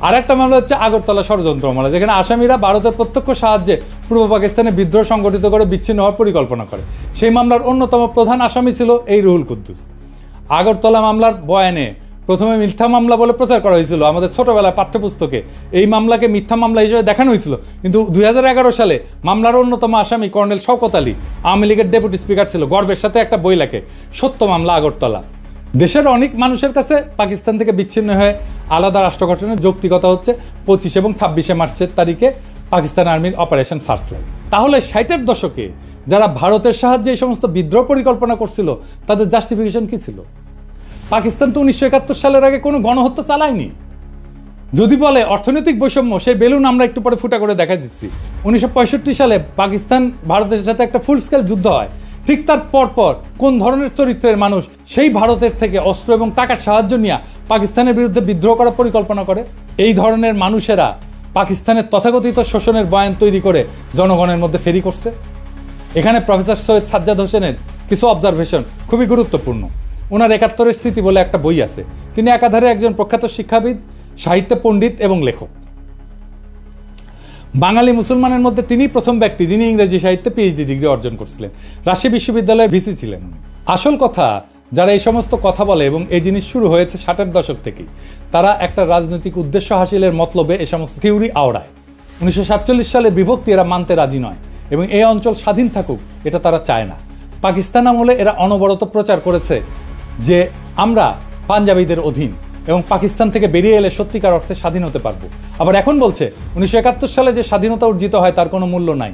আর একটা মামলা হচ্ছে আগরতলা ষড়যন্ত্র মামলা, যেখানে আসামিরা ভারতের প্রত্যক্ষ সাহায্যে পূর্ব পাকিস্তানে বিদ্রোহ সংগঠিত করে বিচ্ছিন্ন হওয়ার পরিকল্পনা করে। সেই মামলার অন্যতম প্রধান আসামি ছিল এই রুহুল কুদ্দুস। আগরতলা মামলার বয়ানে প্রথমে মিথ্যা মামলা বলে প্রচার করা হয়েছিল আমাদের ছোটবেলায় পাঠ্যপুস্তকে। এই মামলাকে মিথ্যা মামলা হিসেবে দেখানো হয়েছিল, কিন্তু 2011 সালে মামলার অন্যতম আসামি কর্নেল শওকত আলী আওয়ামী লীগের ডেপুটি স্পিকার ছিল, গর্বের সাথে একটা বই লেখে, সত্য মামলা আগরতলা। দেশের অনেক মানুষের কাছে পাকিস্তান থেকে বিচ্ছিন্ন হয়ে আলাদা রাষ্ট্র গঠনের যৌক্তিকতা হচ্ছে 25 এবং 26 মার্চের তারিখে পাকিস্তান আর্মির অপারেশন সার্চলাইট। তাহলে 60-এর দশকে যারা ভারতের সাহায্যে এই সমস্ত বিদ্রোহ পরিকল্পনা করছিল তাদের জাস্টিফিকেশন কি ছিল? পাকিস্তান তো 1971 সালের আগে কোনো গণহত্যা চালায়নি। যদি বলে অর্থনৈতিক বৈষম্য, সেই বেলুন আমরা একটু পরে ফুটা করে দেখা দিচ্ছি। 1965 সালে পাকিস্তান ভারতের সাথে একটা ফুল স্কেল যুদ্ধ হয়। ঠিক তার পরপর কোন ধরনের চরিত্রের মানুষ সেই ভারতের থেকে অস্ত্র এবং টাকার সাহায্য নিয়ে পাকিস্তানের বিরুদ্ধে বিদ্রোহ করার পরিকল্পনা করে? এই ধরনের মানুষেরা পাকিস্তানের তথাকথিত শোষণের বয়ান তৈরি করে জনগণের মধ্যে ফেরি করছে। এখানে প্রফেসর সৈয়দ সাজ্জাদ হোসেনের কিছু অবজারভেশন খুবই গুরুত্বপূর্ণ। ওনার 71-এর স্মৃতি বলে একটা বই আছে। তিনি একাধারে একজন প্রখ্যাত শিক্ষাবিদ, সাহিত্য পণ্ডিত এবং লেখক। বাঙালি মুসলমানের মধ্যে তিনি প্রথম ব্যক্তি যিনি ইংরেজি সাহিত্যে পিএইচডি ডিগ্রি অর্জন করছিলেন। রাজশাহী বিশ্ববিদ্যালয়ের ভিসি ছিলেন উনি। আসল কথা, যারা এই সমস্ত কথা বলে এবং এই জিনিস শুরু হয়েছে 60-এর দশক থেকেই, তারা একটা রাজনৈতিক উদ্দেশ্য হাসিলের মতলবে এই সমস্ত থিওরি আওড়ায়। 1947 সালের বিভক্তি এরা মানতে রাজি নয় এবং এই অঞ্চল স্বাধীন থাকুক এটা তারা চায় না। পাকিস্তান আমলে এরা অনবরত প্রচার করেছে যে আমরা পাঞ্জাবিদের অধীন এবং পাকিস্তান থেকে বেরিয়ে এলে সত্যিকার অর্থে স্বাধীন হতে পারবো। আবার এখন বলছে 1971 সালে যে স্বাধীনতা অর্জিত হয় তার কোনো মূল্য নাই,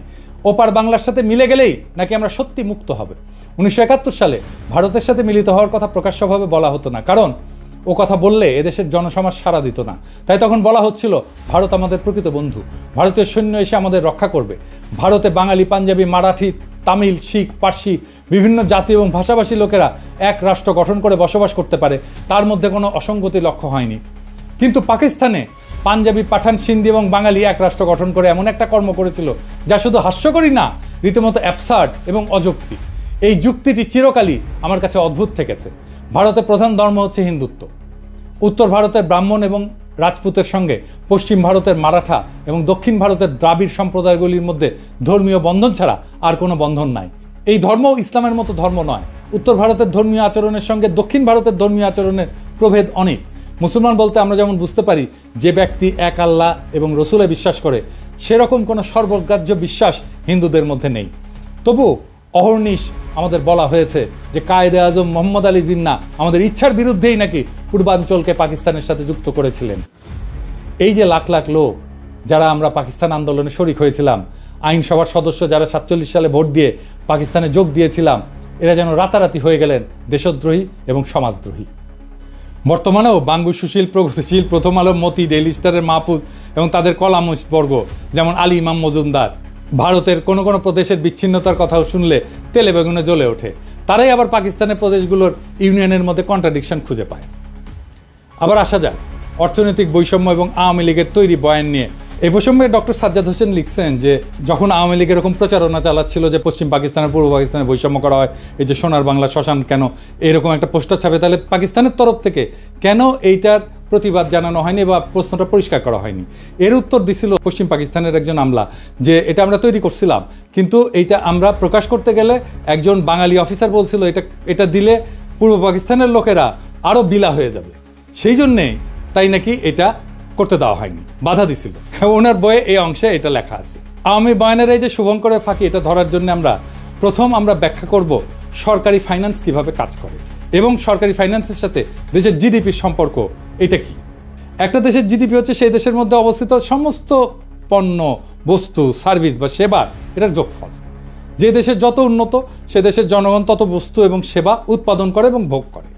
ওপার বাংলার সাথে মিলে গেলেই নাকি আমরা সত্যি মুক্ত হবে। 1971 সালে ভারতের সাথে মিলিত হওয়ার কথা প্রকাশ্যভাবে বলা হতো না, কারণ ও কথা বললে এদেশের জনসমাজ সাড়া দিত না। তাই তখন বলা হচ্ছিল ভারত আমাদের প্রকৃত বন্ধু, ভারতীয় সৈন্য এসে আমাদের রক্ষা করবে। ভারতে বাঙালি, পাঞ্জাবি, মারাঠি, তামিল, শিখ, পার্সি বিভিন্ন জাতি এবং ভাষাভাষী লোকেরা এক রাষ্ট্র গঠন করে বসবাস করতে পারে, তার মধ্যে কোনো অসঙ্গতি লক্ষ্য হয়নি। কিন্তু পাকিস্তানে পাঞ্জাবি, পাঠান, সিন্ধি এবং বাঙালি এক রাষ্ট্র গঠন করে এমন একটা কর্ম করেছিল যা শুধু হাস্যকরই না, রীতিমতো অ্যাবসার্ড এবং অযৌক্তিক। এই যুক্তিটি চিরকালই আমার কাছে অদ্ভুত থেকেছে। ভারতের প্রধান ধর্ম হচ্ছে হিন্দুত্ব। উত্তর ভারতের ব্রাহ্মণ এবং রাজপুতের সঙ্গে পশ্চিম ভারতের মারাঠা এবং দক্ষিণ ভারতের দ্রাবিড় সম্প্রদায়গুলির মধ্যে ধর্মীয় বন্ধন ছাড়া আর কোনো বন্ধন নাই। এই ধর্ম ইসলামের মতো ধর্ম নয়। উত্তর ভারতের ধর্মীয় আচরণের সঙ্গে দক্ষিণ ভারতের ধর্মীয় আচরণের প্রভেদ অনেক। মুসলমান বলতে আমরা যেমন বুঝতে পারি যে ব্যক্তি এক আল্লাহ এবং রসুলে বিশ্বাস করে, সেরকম কোনো সর্বগ্রাহ্য বিশ্বাস হিন্দুদের মধ্যে নেই। তবু অহর্নিশ আমাদের বলা হয়েছে যে কায়েদে আজম মোহাম্মদ আলী জিন্নাহ আমাদের ইচ্ছার বিরুদ্ধেই নাকি পূর্বাঞ্চলকে পাকিস্তানের সাথে যুক্ত করেছিলেন। এই যে লাখ লাখ লোক যারা আমরা পাকিস্তান আন্দোলনে শরিক হয়েছিলাম, আইনসভার সদস্য যারা 47 সালে ভোট দিয়ে পাকিস্তানে যোগ দিয়েছিলাম, এরা যেন রাতারাতি হয়ে গেলেন দেশদ্রোহী এবং সমাজদ্রোহী। বর্তমানেও বাঙ্গু, সুশীল, প্রগতিশীল, প্রথম আলো, মতি, ডেইলি স্টারের মাহফুজ এবং তাদের কলামিস্ট বর্গ যেমন আলী ইমাম মজুমদার ভারতের কোনো কোনো প্রদেশের বিচ্ছিন্নতার কথাও শুনলে তেলে বেগুনে জ্বলে ওঠে। তারাই আবার পাকিস্তানের প্রদেশগুলোর ইউনিয়নের মধ্যে কন্ট্রাডিকশন খুঁজে পায়। আবার আসা যাক অর্থনৈতিক বৈষম্য এবং আওয়ামী লীগের তৈরি বয়ান নিয়ে। এই প্রসঙ্গে ডক্টর সাজ্জাদ হোসেন লিখছেন যে যখন আওয়ামী লীগ এরকম প্রচারণা চালাচ্ছিল যে পশ্চিম পাকিস্তানের পূর্ব পাকিস্তানে বৈষম্য করা হয়, এই যে সোনার বাংলা শ্মশান কেন এরকম একটা পোস্টার ছাপে, তাহলে পাকিস্তানের তরফ থেকে কেন এইটার প্রতিবাদ জানানো হয়নি বা প্রশ্নটা পরিষ্কার করা হয়নি? এর উত্তর দিছিল পশ্চিম পাকিস্তানের একজন আমলা যে এটা আমরা তৈরি করছিলাম, কিন্তু এইটা আমরা প্রকাশ করতে গেলে একজন বাঙালি অফিসার বলছিল এটা দিলে পূর্ব পাকিস্তানের লোকেরা আরও বিলা হয়ে যাবে, সেই জন্যে তাই নাকি এটা করতে দেওয়া হয়নি, বাধা দিছিল। ওনার বইয়ে এই অংশে এটা লেখা আছে। আওয়ামী বয়ানের এই যে শুভঙ্করের ফাঁকি, এটা ধরার জন্য আমরা ব্যাখ্যা করব সরকারি ফাইন্যান্স কিভাবে কাজ করে এবং সরকারি ফাইন্যান্সের সাথে দেশের জিডিপির সম্পর্ক এটা কি। একটা দেশের জিডিপি হচ্ছে সেই দেশের মধ্যে অবস্থিত সমস্ত পণ্য, বস্তু, সার্ভিস বা সেবা, এটার যোগফল। যে দেশের যত উন্নত সে দেশের জনগণ তত বস্তু এবং সেবা উৎপাদন করে এবং ভোগ করে।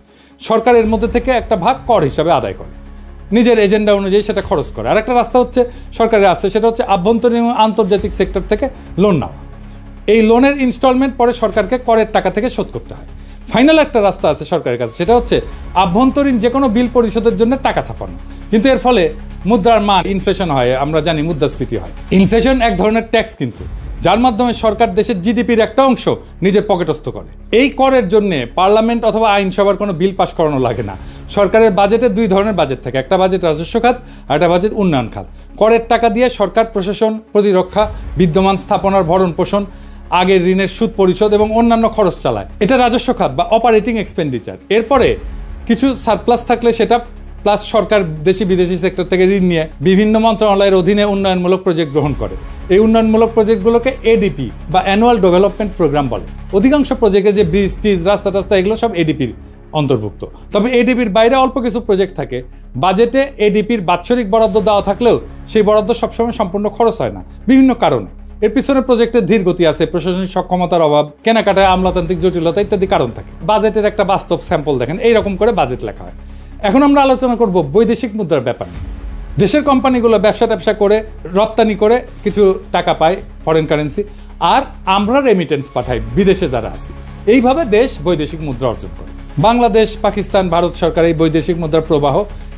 সরকারের মধ্যে থেকে একটা ভাগ কর হিসাবে আদায় করে, নিজের এজেন্ডা অনুযায়ী সেটা খরচ করে। আর একটা রাস্তা হচ্ছে সরকারের আছে, সেটা হচ্ছে আভ্যন্তরীণ এবং আন্তর্জাতিক সেক্টর থেকে লোন নেওয়া। এই লোনের ইনস্টলমেন্ট পরে সরকারকে করের টাকা থেকে শোধ করতে হয়। ফাইনাল একটা রাস্তা আছে সরকারের কাছে, সেটা হচ্ছে আভ্যন্তরীণ যে কোনো বিল পরিশোধের জন্য টাকা ছাপানো। কিন্তু এর ফলে মুদ্রার মান ইনফ্লেশন হয়, আমরা জানি মুদ্রাস্ফীতি হয়। ইনফ্লেশন এক ধরনের ট্যাক্স কিন্তু, যার মাধ্যমে সরকার দেশের জিডিপির একটা অংশ নিজের পকেটস্থ করে। এই করের জন্য পার্লামেন্ট অথবা আইনসভার কোনো বিল পাস করানো লাগে না। সরকারের বাজেটে দুই ধরনের বাজেট থাকে, একটা বাজেট রাজস্ব খাত আর একটা বাজেট উন্নয়ন খাত। করের টাকা দিয়ে সরকার প্রশাসন, প্রতিরক্ষা, বিদ্যমান স্থাপনার ভরণ পোষণ, আগের ঋণের সুদ পরিশোধ এবং অন্যান্য খরচ চালায়। এটা রাজস্ব খাত বা অপারেটিং এক্সপেন্ডিচার। এরপরে কিছু সারপ্লাস থাকলে সেটা প্লাস সরকার দেশি বিদেশি সেক্টর থেকে ঋণ নিয়ে বিভিন্ন মন্ত্রণালয়ের অধীনে উন্নয়নমূলক প্রজেক্ট গ্রহণ করে। এই উন্নয়নমূলক প্রজেক্টগুলোকে এডিপি বা অ্যানুয়াল ডেভেলপমেন্ট প্রোগ্রাম বলে। অধিকাংশ প্রজেক্টে যে ব্রিজ, টিজ, রাস্তা টাস্তা এগুলো সব এডিপির অন্তর্ভুক্ত। তবে এডিপির বাইরে অল্প কিছু প্রজেক্ট থাকে। বাজেটে এডিপির বাৎসরিক বরাদ্দ দেওয়া থাকলেও সেই বরাদ্দ সবসময় সম্পূর্ণ খরচ হয় না বিভিন্ন কারণে। এর পিছনে প্রজেক্টের ধীর গতি আছে, প্রশাসনিক সক্ষমতার অভাব, কেনাকাটায় আমলাতান্ত্রিক জটিলতা ইত্যাদি কারণ থাকে। বাজেটের একটা বাস্তব স্যাম্পল দেখেন, এইরকম করে বাজেট লেখা হয়। এখন আমরা আলোচনা করব বৈদেশিক মুদ্রার ব্যাপার। দেশের কোম্পানিগুলো ব্যবসা করে রপ্তানি করে কিছু টাকা পায়, ফরেন কারেন্সি, আর আমরা রেমিটেন্স পাঠাই বিদেশে যারা আছে। এইভাবে দেশ বৈদেশিক মুদ্রা অর্জন করে। বাংলাদেশ, পাকিস্তান, ভারত সরকার এই বৈদেশিক মুদ্রার প্রবাহ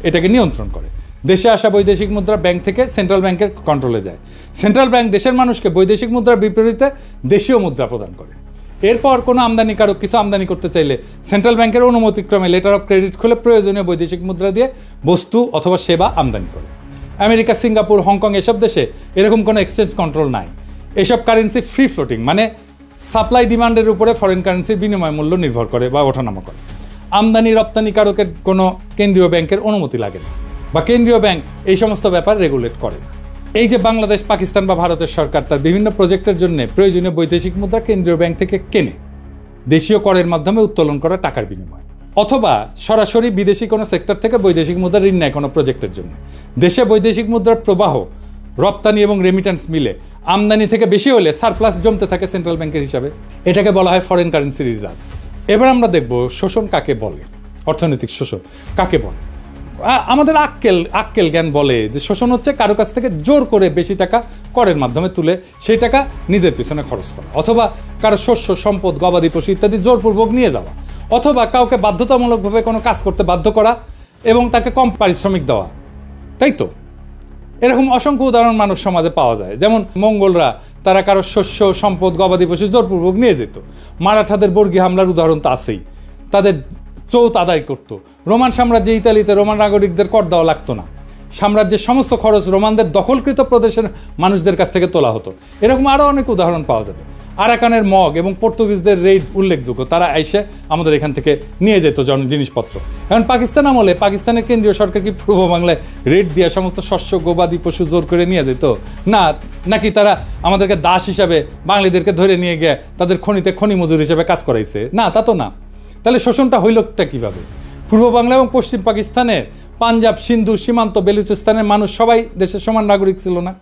এটাকে নিয়ন্ত্রণ করে। দেশে আসা বৈদেশিক মুদ্রা ব্যাংক থেকে সেন্ট্রাল ব্যাংকের কন্ট্রোলে যায়। সেন্ট্রাল ব্যাংক দেশের মানুষকে বৈদেশিক মুদ্রার বিপরীতে দেশীয় মুদ্রা প্রদান করে। এরপর কোনো আমদানিকারক কিছু আমদানি করতে চাইলে সেন্ট্রাল ব্যাংকের অনুমতিক্রমে লেটার অফ ক্রেডিট খুলে প্রয়োজনীয় বৈদেশিক মুদ্রা দিয়ে বস্তু অথবা সেবা আমদানি করে। আমেরিকা, সিঙ্গাপুর, হংকং এসব দেশে এরকম কোনো এক্সচেঞ্জ কন্ট্রোল নাই। এসব কারেন্সি ফ্রি ফ্লোটিং, মানে সাপ্লাই ডিমান্ডের উপরে ফরেন কারেন্সির বিনিময় মূল্য নির্ভর করে বা ওঠানামা করে। আমদানি রপ্তানিকারকের কোনো কেন্দ্রীয় ব্যাংকের অনুমতি লাগে না, বা কেন্দ্রীয় ব্যাংক এই সমস্ত ব্যাপার রেগুলেট করে। এই যে বাংলাদেশ, পাকিস্তান বা ভারতের সরকার তার বিভিন্ন প্রজেক্টের জন্য প্রয়োজনীয় বৈদেশিক মুদ্রা কেন্দ্রীয় ব্যাংক থেকে কেনে দেশীয় করের মাধ্যমে উত্তোলন করা টাকার বিনিময়, অথবা সরাসরি বিদেশি কোনো সেক্টর থেকে বৈদেশিক মুদ্রা ঋণ নেয় কোনো প্রজেক্টের জন্য। দেশে বৈদেশিক মুদ্রার প্রবাহ, রপ্তানি এবং রেমিটেন্স মিলে আমদানি থেকে বেশি হলে সারপ্লাস জমতে থাকে সেন্ট্রাল ব্যাংকের হিসাবে। এটাকে বলা হয় ফরেন কারেন্সি রিজার্ভ। এবার আমরা দেখব শোষণ কাকে বলে, অর্থনৈতিক শোষণ কাকে বলে। আমাদের আক্কেল জ্ঞান বলে যে শোষণ হচ্ছে কারো কাছ থেকে জোর করে বেশি টাকা করের মাধ্যমে তুলে সেই টাকা নিজের পিছনে খরচ করা, অথবা কারো শস্য, সম্পদ, গবাদি পশু ইত্যাদি জোরপূর্বক নিয়ে যাওয়া, অথবা কাউকে বাধ্যতামূলকভাবে কোনো কাজ করতে বাধ্য করা এবং তাকে কম পারিশ্রমিক দেওয়া। তাই তো এরকম অসংখ্য উদাহরণ মানব সমাজে পাওয়া যায়। যেমন মঙ্গলরা তারা কারো শস্য, সম্পদ, গবাদি পশু জোরপূর্বক নিয়ে যেত। মারাঠাদের বর্গী হামলার উদাহরণ তো আছেই, তাদের চৌত আদায় করত। রোমান সাম্রাজ্যে ইতালিতে রোমান নাগরিকদের কর দেওয়া লাগতো না, সাম্রাজ্যের সমস্ত খরচ রোমানদের দখলকৃত প্রদেশের মানুষদের কাছ থেকে তোলা হতো। এরকম আরও অনেক উদাহরণ পাওয়া যাবে। আরাকানের মগ এবং পর্তুগিজদের রেইড উল্লেখযোগ্য, তারা এসে আমাদের এখান থেকে নিয়ে যেত জিনিসপত্র। এখন পাকিস্তান আমলে পাকিস্তানের কেন্দ্রীয় সরকার কি পূর্ব বাংলায় রেড দিয়ে সমস্ত শস্য, গবাদি পশু জোর করে নিয়ে যেত? না, নাকি তারা আমাদেরকে দাস হিসাবে বাঙালিদেরকে ধরে নিয়ে গিয়ে তাদের খনিতে খনি মজুর হিসেবে কাজ করাইছে? না, তা তো না। তাহলে শোষণটা হইলটা কিভাবে? পূর্ব বাংলা এবং পশ্চিম পাকিস্তানের পাঞ্জাব, সিন্ধু, সীমান্ত, বেলুচিস্তানের মানুষ সবাই দেশের সমান নাগরিক ছিল না?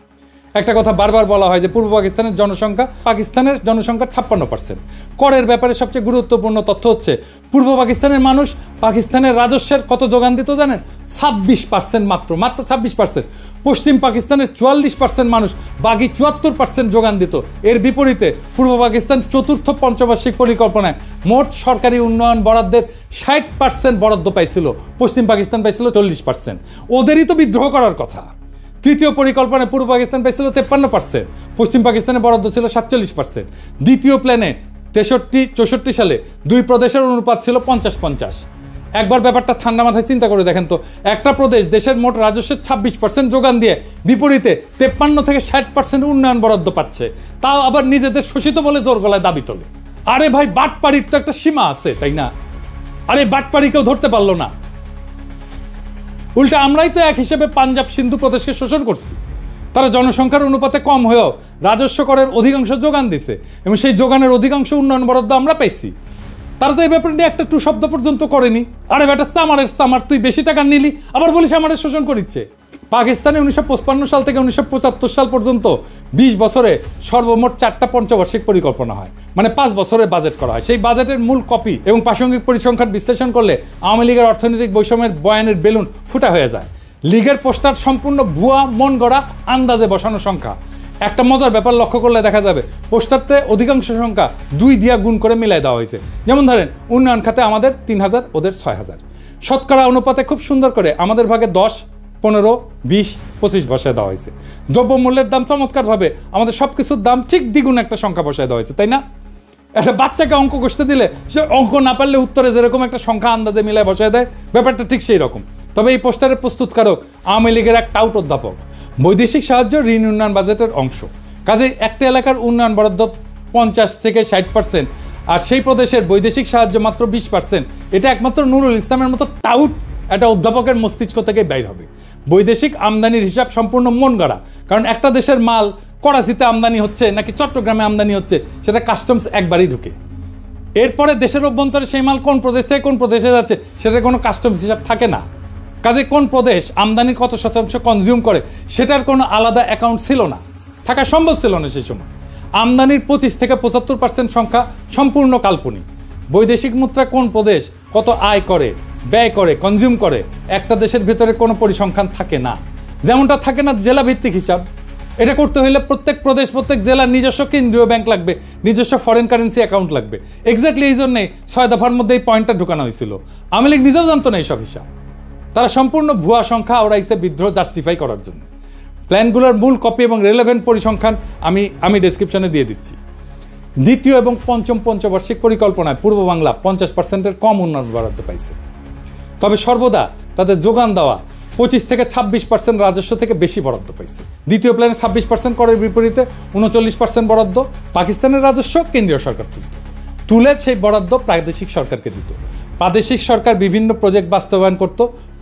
একটা কথা বারবার বলা হয় যে পূর্ব পাকিস্তানের জনসংখ্যা পাকিস্তানের জনসংখ্যার 56%। করের ব্যাপারে সবচেয়ে গুরুত্বপূর্ণ তথ্য হচ্ছে পূর্ব পাকিস্তানের মানুষ পাকিস্তানের রাজস্বের কত যোগান দিত জানেন? 26%, মাত্র 26%। পশ্চিম পাকিস্তানের 44% মানুষ বাকি 74% যোগান দিত। এর বিপরীতে পূর্ব পাকিস্তান চতুর্থ পঞ্চবার্ষিক পরিকল্পনায় মোট সরকারি উন্নয়ন বরাদ্দের 60% বরাদ্দ পাইছিল, পশ্চিম পাকিস্তান পাইছিল 40%। ওদেরই তো বিদ্রোহ করার কথা। তৃতীয় পরিকল্পনায় পূর্ব পাকিস্তান পাইছিল 53%, পশ্চিম পাকিস্তানের বরাদ্দ ছিল 47%। দ্বিতীয় প্ল্যানে 63-64 সালে দুই প্রদেশের অনুপাত ছিল 50-50। একবার ব্যাপারটা ঠান্ডা মাথায় চিন্তা করে দেখেন তো, একটা প্রদেশ দেশের মোট রাজস্বের 26% যোগান দিয়ে বিপরীতে 53-60% উন্নয়ন বরাদ্দ পাচ্ছে, তাও আবার নিজেদের শোষিত বলে জোর গলায় দাবি তোলে। আরে ভাই, বাটপাড়ির তো একটা সীমা আছে, তাই না? আরে বাটপাড়ি কেউ ধরতে পারলো না। উল্টা আমরাই তো এক হিসেবে পাঞ্জাব, সিন্ধু প্রদেশকে শোষণ করছি। তারা জনসংখ্যার অনুপাতে কম হয়েও রাজস্ব করের অধিকাংশ যোগান দিছে এবং সেই যোগানের অধিকাংশ উন্নয়ন বরাদ্দ আমরা পাইছি। তারা তো এই ব্যাপারে নিয়ে একটা টু শব্দ পর্যন্ত করেনি। আরে বেটা, চামারের চামার, তুই বেশি টাকা নিলি আবার বলিস আমাদের শোষণ করিচ্ছে। পাকিস্তানে 1955 সাল থেকে 1975 সাল পর্যন্ত 20 বছরে সর্বমোট 4টা পঞ্চবার্ষিক পরিকল্পনা হয়, মানে 5 বছরের বাজেট করা হয়। সেই বাজেটের মূল কপি এবং প্রাসঙ্গিক পরিসংখ্যান বিশ্লেষণ করলে আওয়ামী লীগের অর্থনৈতিক বৈষম্যের বয়ানের বেলুন ফুটা হয়ে যায়। লীগের পোস্টার সম্পূর্ণ ভুয়া, মন গড়া, আন্দাজে বসানো সংখ্যা। একটা মজার ব্যাপার লক্ষ্য করলে দেখা যাবে পোস্টারতে অধিকাংশ সংখ্যা 2 দিয়া গুণ করে মিলাই দেওয়া হয়েছে। যেমন ধরেন, উন্নয়ন খাতে আমাদের 3000, ওদের 6000। শতকরা অনুপাতে খুব সুন্দর করে আমাদের ভাগে 10, 15, 20, 25 বসায় দেওয়া হয়েছে। দ্রব্যমূল্যের দাম চমৎকারভাবে আমাদের সবকিছুর দাম ঠিক দ্বিগুণ একটা সংখ্যা বসায় দেওয়া হয়েছে, তাই না? একটা বাচ্চাকে অঙ্ক কষতে দিলে সে অঙ্ক না পারলে উত্তরে যেরকম একটা সংখ্যা আন্দাজে মিলায় বসায় দেয়, ব্যাপারটা ঠিক সেই রকম। তবে এই পোস্টারের প্রস্তুতকারক আওয়ামী লীগের এক টাউট অধ্যাপক। বৈদেশিক সাহায্য ঋণ উন্নয়ন বাজেটের অংশ, কাজে একটা এলাকার উন্নয়ন বরাদ্দ 50-60%, আর সেই প্রদেশের বৈদেশিক সাহায্য মাত্র 20%। এটা একমাত্র নুরুল ইসলামের মতো টাউট একটা অধ্যাপকের মস্তিষ্ক থেকে বাইর হবে। বৈদেশিক আমদানির হিসাব সম্পূর্ণ মন গড়া, কারণ একটা দেশের মাল করাচিতে আমদানি হচ্ছে নাকি চট্টগ্রামে আমদানি হচ্ছে সেটা কাস্টমস একবারই ঢুকে। এরপরে দেশের অভ্যন্তরে সেই মাল কোন প্রদেশ থেকে কোন প্রদেশে যাচ্ছে সেটা কোনো কাস্টমস হিসাব থাকে না। কাজে কোন প্রদেশ আমদানির কত শতাংশ কনজিউম করে সেটার কোনো আলাদা অ্যাকাউন্ট ছিল না, থাকা সম্ভব ছিল না সেই সময়। আমদানির 25-75% সংখ্যা সম্পূর্ণ কাল্পনিক। বৈদেশিক মুদ্রা কোন প্রদেশ কত আয় করে, ব্যয় করে, কনজিউম করে, একটা দেশের ভেতরে কোনো পরিসংখ্যান থাকে না। যেমনটা থাকে না জেলা ভিত্তিক হিসাব। এটা করতে হলে প্রত্যেক প্রদেশ, প্রত্যেক জেলার নিজস্ব কেন্দ্রীয় ব্যাংক লাগবে, নিজস্ব ফরেন কারেন্সি অ্যাকাউন্ট লাগবে। এক্স্যাক্টলি এই জন্যই 6 দফার মধ্যে এই পয়েন্টটা ঢুকানো হয়েছিল। আওয়ামী লীগ নিজেও জানতো না এইসব হিসাব। তারা সম্পূর্ণ ভুয়া সংখ্যা ওড়াইছে বিদ্রোহ জাস্টিফাই করার জন্য। প্ল্যানগুলোর মূল কপি এবং রেলেভেন্ট পরিসংখ্যান আমি ডেসক্রিপশনে দিয়ে দিচ্ছি। দ্বিতীয় এবং পঞ্চম পঞ্চবার্ষিক পরিকল্পনায় পূর্ব বাংলা 50%-এর কম উন্নয়ন বরাদ্দ পাইছে। তবে সর্বদা তাদের যোগান দেওয়া 25 থেকে 26% রাজস্ব থেকে বেশি বরাদ্দ পাইছে। দ্বিতীয় প্ল্যানে 26% করের বিপরীতে 39% বরাদ্দ পাকিস্তানের রাজস্ব কেন্দ্রীয় সরকার তুলে সেই বরাদ্দ প্রাদেশিক সরকারকে দিত। প্রাদেশিক সরকার বিভিন্ন প্রজেক্ট বাস্তবায়ন করত।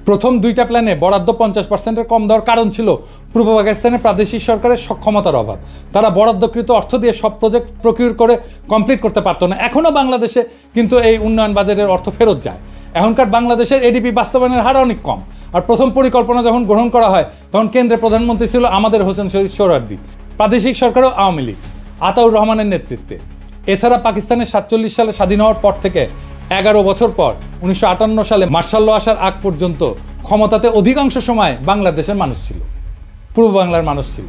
প্রথম দুইটা প্ল্যানে বরাদ্দ 50%-এর কম দেওয়ার কারণ ছিল পূর্ব পাকিস্তানের প্রাদেশিক সরকারের সক্ষমতার অভাব। তারা বরাদ্দকৃত অর্থ দিয়ে সব প্রজেক্ট প্রকিউর করে কমপ্লিট করতে পারত না। এখনও বাংলাদেশে কিন্তু এই উন্নয়ন বাজেটের অর্থ ফেরত যায়। এখনকার বাংলাদেশের এডিপি বাস্তবায়নের হার অনেক কম। আর প্রথম পরিকল্পনা যখন গ্রহণ করা হয় তখন কেন্দ্রের প্রধানমন্ত্রী ছিল আমাদের হোসেন শহীদ সোহরাওয়ার্দী, প্রাদেশিক সরকারও আওয়ামী লীগ আতাউর রহমানের নেতৃত্বে। এছাড়া পাকিস্তানের 47 সালে স্বাধীন হওয়ার পর থেকে 11 বছর পর 1958 সালে মার্শাল ল আসার আগ পর্যন্ত ক্ষমতাতে অধিকাংশ সময় বাংলাদেশের মানুষ ছিল, পূর্ব বাংলার মানুষ ছিল।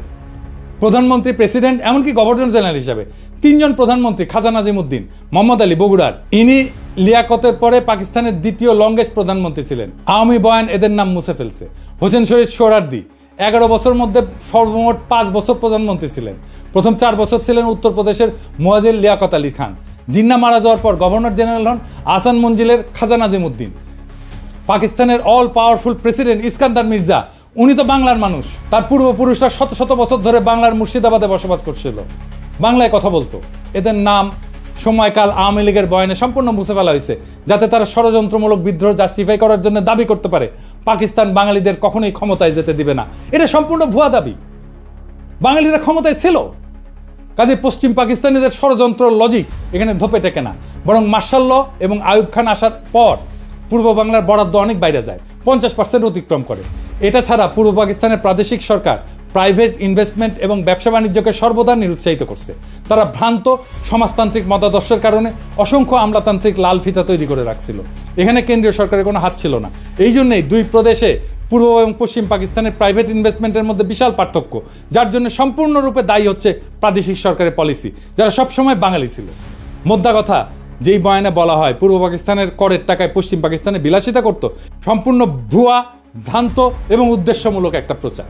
প্রধানমন্ত্রী, প্রেসিডেন্ট, এমনকি গভর্নর জেনারেল হিসাবে 3 জন প্রধানমন্ত্রী, খাজা নাজিমুদ্দিন, মোহাম্মদ আলী বগুড়ার, ইনি লিয়াকতের পরে পাকিস্তানের দ্বিতীয় লংগেস্ট প্রধানমন্ত্রী ছিলেন। আওয়ামী বয়ান এদের নাম মুছে ফেলছে। হোসেন শহীদ সোহরাওয়ার্দী 11 বছর মধ্যে সর্বমোট 5 বছর প্রধানমন্ত্রী ছিলেন। প্রথম 4 বছর ছিলেন উত্তরপ্রদেশের মুয়াজ্জির লিয়াকত আলী খান। জিন্না মারা যাওয়ার পর গভর্নর জেনারেল হন আহসান মঞ্জিলের খাজা নাজিমুদ্দিন। পাকিস্তানের all powerful president Iskander Mirza, উনি তো বাংলার মানুষ। তার পূর্বপুরুষরা শত শত বছর ধরে বাংলার মুর্শিদাবাদে বসবাস করছিল, বাংলায় কথা বলতো। এদের নাম সময়কাল আওয়ামী লীগের বয়ানে সম্পূর্ণ মুছে ফেলা হয়েছে, যাতে তারা ষড়যন্ত্রমূলক বিদ্রোহ জাস্টিফাই করার জন্য দাবি করতে পারে পাকিস্তান বাঙালিদের কখনোই ক্ষমতায় যেতে দিবে না। এটা সম্পূর্ণ ভুয়া দাবি। বাঙালিরা ক্ষমতায় ছিল, কাজে পশ্চিম পাকিস্তানিদের ষড়যন্ত্র লজিক এখানে ধোপে টেকে না। বরং মার্শাল ল এবং আইয়ুব খান আসার পর পূর্ব বাংলার বরাদ্দ অনেক বাইরে যায়, 50% অতিক্রম করে। এটা ছাড়া পূর্ব পাকিস্তানের প্রাদেশিক সরকার প্রাইভেট ইনভেস্টমেন্ট এবং ব্যবসা বাণিজ্যকে সর্বদা নিরুৎসাহিত করছে। তারা ভ্রান্ত সমাজতান্ত্রিক মতাদর্শের কারণে অসংখ্য আমলাতান্ত্রিক লাল ফিতা তৈরি করে রাখছিল। এখানে কেন্দ্রীয় সরকারের কোনো হাত ছিল না। এই জন্যই দুই প্রদেশে পূর্ব এবং পশ্চিম পাকিস্তানের প্রাইভেট ইনভেস্টমেন্টের মধ্যে বিশাল পার্থক্য, যার জন্য সম্পূর্ণরূপে দায়ী হচ্ছে প্রাদেশিক সরকারের পলিসি, যারা সবসময় বাঙালি ছিল। মোদ্দা কথা, যেই বয়ানে বলা হয় পূর্ব পাকিস্তানের করের টাকায় পশ্চিম পাকিস্তানে বিলাসিতা করত, সম্পূর্ণ ভুয়া, ভ্রান্ত এবং উদ্দেশ্যমূলক একটা প্রচার।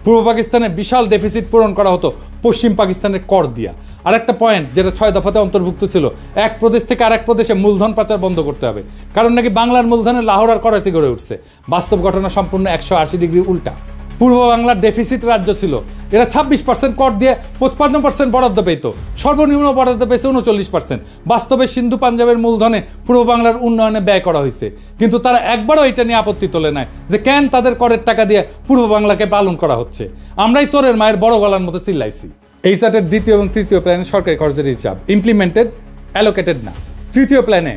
পূর্ব পাকিস্তানে বিশাল ডেফিসিট পূরণ করা হতো পশ্চিম পাকিস্তানের কর দিয়া। আর একটা পয়েন্ট যেটা 6 দফাতে অন্তর্ভুক্ত ছিল, এক প্রদেশ থেকে আরেক প্রদেশে মূলধন পাচার বন্ধ করতে হবে, কারণ নাকি বাংলার মূলধনে লাহোর আর করাচি গড়ে উঠছে। বাস্তব ঘটনা সম্পূর্ণ 180 ডিগ্রি উল্টা। পূর্ব বাংলার ডেফিসিট রাজ্য ছিল, এরা 26% কর দিয়ে 55% বরাদ্দ পেত, সর্বনিম্ন বরাদ্দ পেয়েছে 39%। বাস্তবে সিন্ধু পাঞ্জাবের মূলধনে পূর্ব বাংলার উন্নয়নে ব্যয় করা হয়েছে, কিন্তু তারা একবারও এটা নিয়ে আপত্তি তোলে নাই যে কেন তাদের করের টাকা দিয়ে পূর্ব বাংলাকে পালন করা হচ্ছে। আমরাই চোরের মায়ের বড় গলার মতো চিল্লাইছি। এই চার্টের দ্বিতীয় এবং তৃতীয় প্ল্যানে সরকারি খরচের হিসাব ইমপ্লিমেন্টেড, অ্যালোকেটেড না। তৃতীয় প্ল্যানে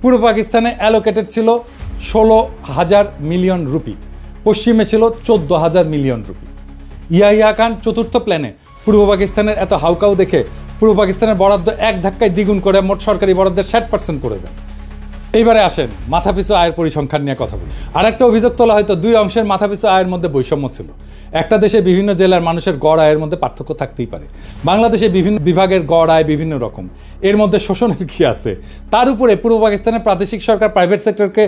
পূর্ব পাকিস্তানে অ্যালোকেটেড ছিল 16,000 মিলিয়ন রুপি, পশ্চিমে ছিল 14,000 মিলিয়ন রুপি। ইয়াহিয়া খান চতুর্থ প্ল্যানে পূর্ব পাকিস্তানের এত হাউকাউ দেখে পূর্ব পাকিস্তানের বরাদ্দ এক ধাক্কায় দ্বিগুণ করে মোট সরকারি বরাদ্দের 60% করে দেন। এইবারে আসেন মাথাপিছু আয়ের পরিসংখ্যান নিয়ে কথা বলি। আর একটা অভিযোগ তোলা হয়তো দুই অংশের মাথাপিছু আয়ের মধ্যে বৈষম্য ছিল। একটা দেশে বিভিন্ন জেলার মানুষের গড় আয়ের মধ্যে পার্থক্য থাকতেই পারে। বাংলাদেশে বিভিন্ন বিভাগের গড় আয় বিভিন্ন রকম, এর মধ্যে শোষণের কি আছে? তার উপরে পূর্ব পাকিস্তানের প্রাদেশিক সরকার প্রাইভেট সেক্টরকে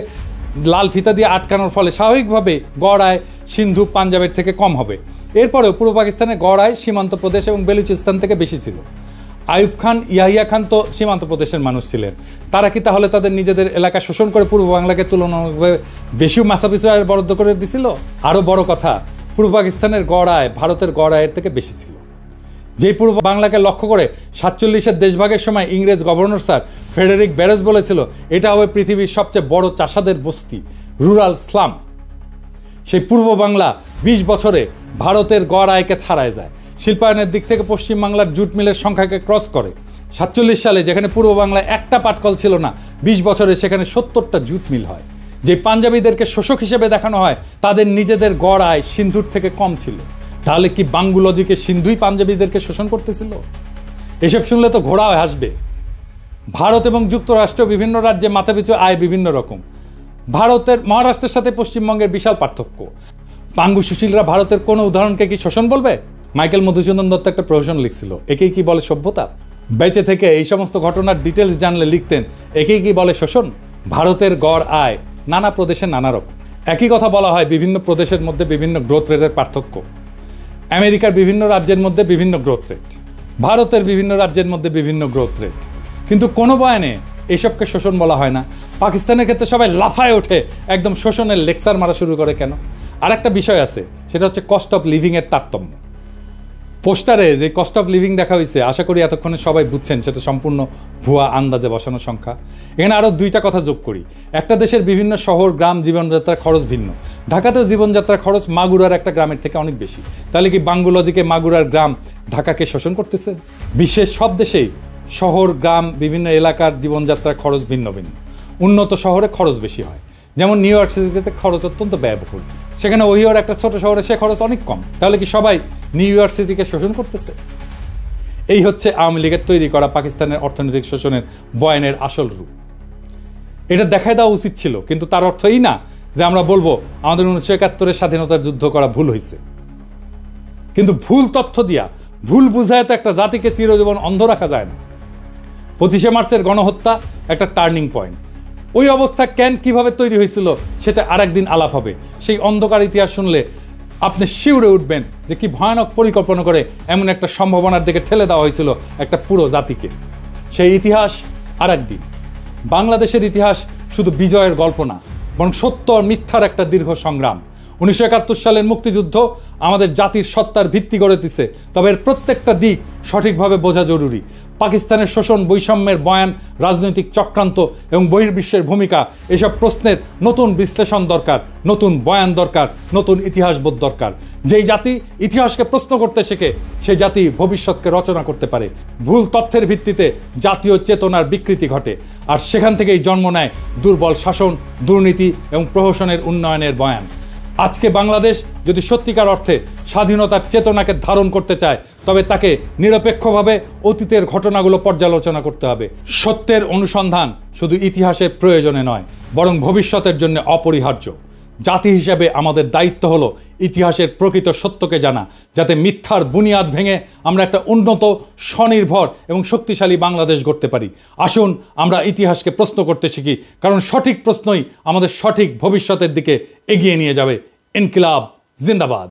লাল ফিতা দিয়ে আটকানোর ফলে স্বাভাবিকভাবে গড় আয় সিন্ধু পাঞ্জাবের থেকে কম হবে। এরপরেও পূর্ব পাকিস্তানের গড় আয় সীমান্ত প্রদেশ এবং বেলুচিস্তান থেকে বেশি ছিল। আইয়ুব খান, ইয়াহিয়া খান তো সীমান্ত প্রদেশের মানুষ ছিলেন। তারা কি তাহলে তাদের নিজেদের এলাকা শোষণ করে পূর্ব বাংলাকে তুলনামূলকভাবে বেশি মাথাপিছু আয়ের বরাদ্দ করে দিছিল? আরও বড় কথা, পূর্ব পাকিস্তানের গড় আয় ভারতের গড় আয়ের থেকে বেশি ছিল। যেই পূর্ব বাংলাকে লক্ষ্য করে 47-এর দেশভাগের সময় ইংরেজ গভর্নর স্যার ফ্রেডেরিক ব্যারেজ বলেছিল এটা হবে পৃথিবীর সবচেয়ে বড় চাষাদের বস্তি, রুরাল স্লাম। সেই পূর্ব বাংলা 20 বছরে ভারতের গড় আয়কে ছাড়ায় যায়। শিল্পায়নের দিক থেকে পশ্চিম বাংলার জুট মিলের সংখ্যাকে ক্রস করে। 47 সালে যেখানে পূর্ব বাংলায় একটা পাটকল ছিল না, 20 বছরে সেখানে 70টা জুট মিল হয়। যে পাঞ্জাবিদেরকে শোষক হিসেবে দেখানো হয়, তাদের নিজেদের গড় আয় সিন্ধুর থেকে কম ছিল। তাহলে কি বাঙ্গুলজিকে সিন্ধুই পাঞ্জাবিদেরকে শোষণ করতেছিল? এসব শুনলে তো ঘোড়া হাসবে। ভারত এবং যুক্তরাষ্ট্র বিভিন্ন রাজ্যে মাথাপিছু আয় বিভিন্ন রকম। ভারতের মহারাষ্ট্রের সাথে পশ্চিমবঙ্গের বিশাল পার্থক্য। পাঙ্গু সুশীলরা ভারতের কোনো উদাহরণকে কি শোষণ বলবে? মাইকেল মধুসূদন দত্ত একটা প্রহসন লিখছিল, একেই কি বলে সভ্যতা? বেঁচে থেকে এই সমস্ত ঘটনার ডিটেলস জানলে লিখতেন, একেই কি বলে শোষণ? ভারতের গড় আয় নানা প্রদেশে নানা রকম। একই কথা বলা হয় বিভিন্ন প্রদেশের মধ্যে বিভিন্ন গ্রোথ রেটের পার্থক্য। আমেরিকার বিভিন্ন রাজ্যের মধ্যে বিভিন্ন গ্রোথ রেট, ভারতের বিভিন্ন রাজ্যের মধ্যে বিভিন্ন গ্রোথ রেট, কিন্তু কোনো বয়ানে এসবকে শোষণ বলা হয় না। পাকিস্তানের ক্ষেত্রে সবাই লাফায় ওঠে, একদম শোষণের লেকচার মারা শুরু করে কেন? আর একটা বিষয় আছে, সেটা হচ্ছে কস্ট অফ লিভিংয়ের তারতম্য। পোস্টারে যে কস্ট অফ লিভিং দেখা হয়েছে, আশা করি এতক্ষণে সবাই বুঝছেন সেটা সম্পূর্ণ ভুয়া আন্দাজে বসানো সংখ্যা। এখানে আরও দুইটা কথা যোগ করি। একটা দেশের বিভিন্ন শহর গ্রাম জীবনযাত্রার খরচ ভিন্ন। ঢাকাতেও জীবনযাত্রার খরচ মাগুরার একটা গ্রামের থেকে অনেক বেশি। তাহলে কি বাঙ্গুলজিকে মাগুরার গ্রাম ঢাকাকে শোষণ করতেছে? বিশ্বের সব দেশেই শহর গ্রাম বিভিন্ন এলাকার জীবনযাত্রার খরচ ভিন্ন ভিন্ন। উন্নত শহরে খরচ বেশি হয়, যেমন নিউ ইয়র্ক সিটিতে খরচ অত্যন্ত ব্যয়বহুল, সেখানে ওহিওর একটা ছোট শহরে সে খরচ অনেক কম। তাহলে কি সবাই নিউ ইয়র্ক সিটিকে শোষণ করতেছে? এই হচ্ছে আওয়ামী লীগের তৈরি করা পাকিস্তানের অর্থনৈতিক শোষণের বয়ানের আসল রূপ। এটা দেখাই দেওয়া উচিত ছিল, কিন্তু তার অর্থ এই না যে আমরা বলবো আমাদের 1971-এর স্বাধীনতার যুদ্ধ করা ভুল হয়েছে। কিন্তু ভুল তথ্য দিয়া ভুল বুঝায় তো একটা জাতিকে চিরজীবন অন্ধ রাখা যায় না। 25শে মার্চের গণহত্যা একটা টার্নিং পয়েন্ট। ওই অবস্থা কিভাবে তৈরি হয়েছিল সেটা আরেকদিন আলাপ হবে। সেই অন্ধকার ইতিহাস শুনলে আপনি শিউরে উঠবেন যে কি ভয়ানক পরিকল্পনা করে এমন একটা সম্ভাবনার দিকে ঠেলে দেওয়া হয়েছিল একটা পুরো জাতিকে। সেই ইতিহাস আরেকদিন। বাংলাদেশের ইতিহাস শুধু বিজয়ের গল্প না, বরং সত্য আর মিথ্যার একটা দীর্ঘ সংগ্রাম। 1971 সালের মুক্তিযুদ্ধ আমাদের জাতির সত্তার ভিত্তি গড়ে দিছে, তবে এর প্রত্যেকটা দিক সঠিকভাবে বোঝা জরুরি। পাকিস্তানের শোষণ, বৈষম্যের বয়ান, রাজনৈতিক চক্রান্ত এবং বহির্বিশ্বের ভূমিকা, এসব প্রশ্নের নতুন বিশ্লেষণ দরকার, নতুন বয়ান দরকার, নতুন ইতিহাসবোধ দরকার। যেই জাতি ইতিহাসকে প্রশ্ন করতে শেখে, সেই জাতি ভবিষ্যৎকে রচনা করতে পারে। ভুল তথ্যের ভিত্তিতে জাতীয় চেতনার বিকৃতি ঘটে, আর সেখান থেকেই জন্ম নেয় দুর্বল শাসন, দুর্নীতি এবং প্রহসনের উন্নয়নের বয়ান। আজকে বাংলাদেশ যদি সত্যিকার অর্থে স্বাধীনতার চেতনাকে ধারণ করতে চায়, তবে তাকে নিরপেক্ষভাবে অতীতের ঘটনাগুলো পর্যালোচনা করতে হবে। সত্যের অনুসন্ধান শুধু ইতিহাসের প্রয়োজনে নয়, বরং ভবিষ্যতের জন্য অপরিহার্য। জাতি হিসেবে আমাদের দায়িত্ব হলো ইতিহাসের প্রকৃত সত্যকে জানা, যাতে মিথ্যার বুনিয়াদ ভেঙে আমরা একটা উন্নত, স্বনির্ভর এবং শক্তিশালী বাংলাদেশ গড়তে পারি। আসুন আমরা ইতিহাসকে প্রশ্ন করতে শিখি, কারণ সঠিক প্রশ্নই আমাদের সঠিক ভবিষ্যতের দিকে এগিয়ে নিয়ে যাবে। ইনকিলাব জিন্দাবাদ।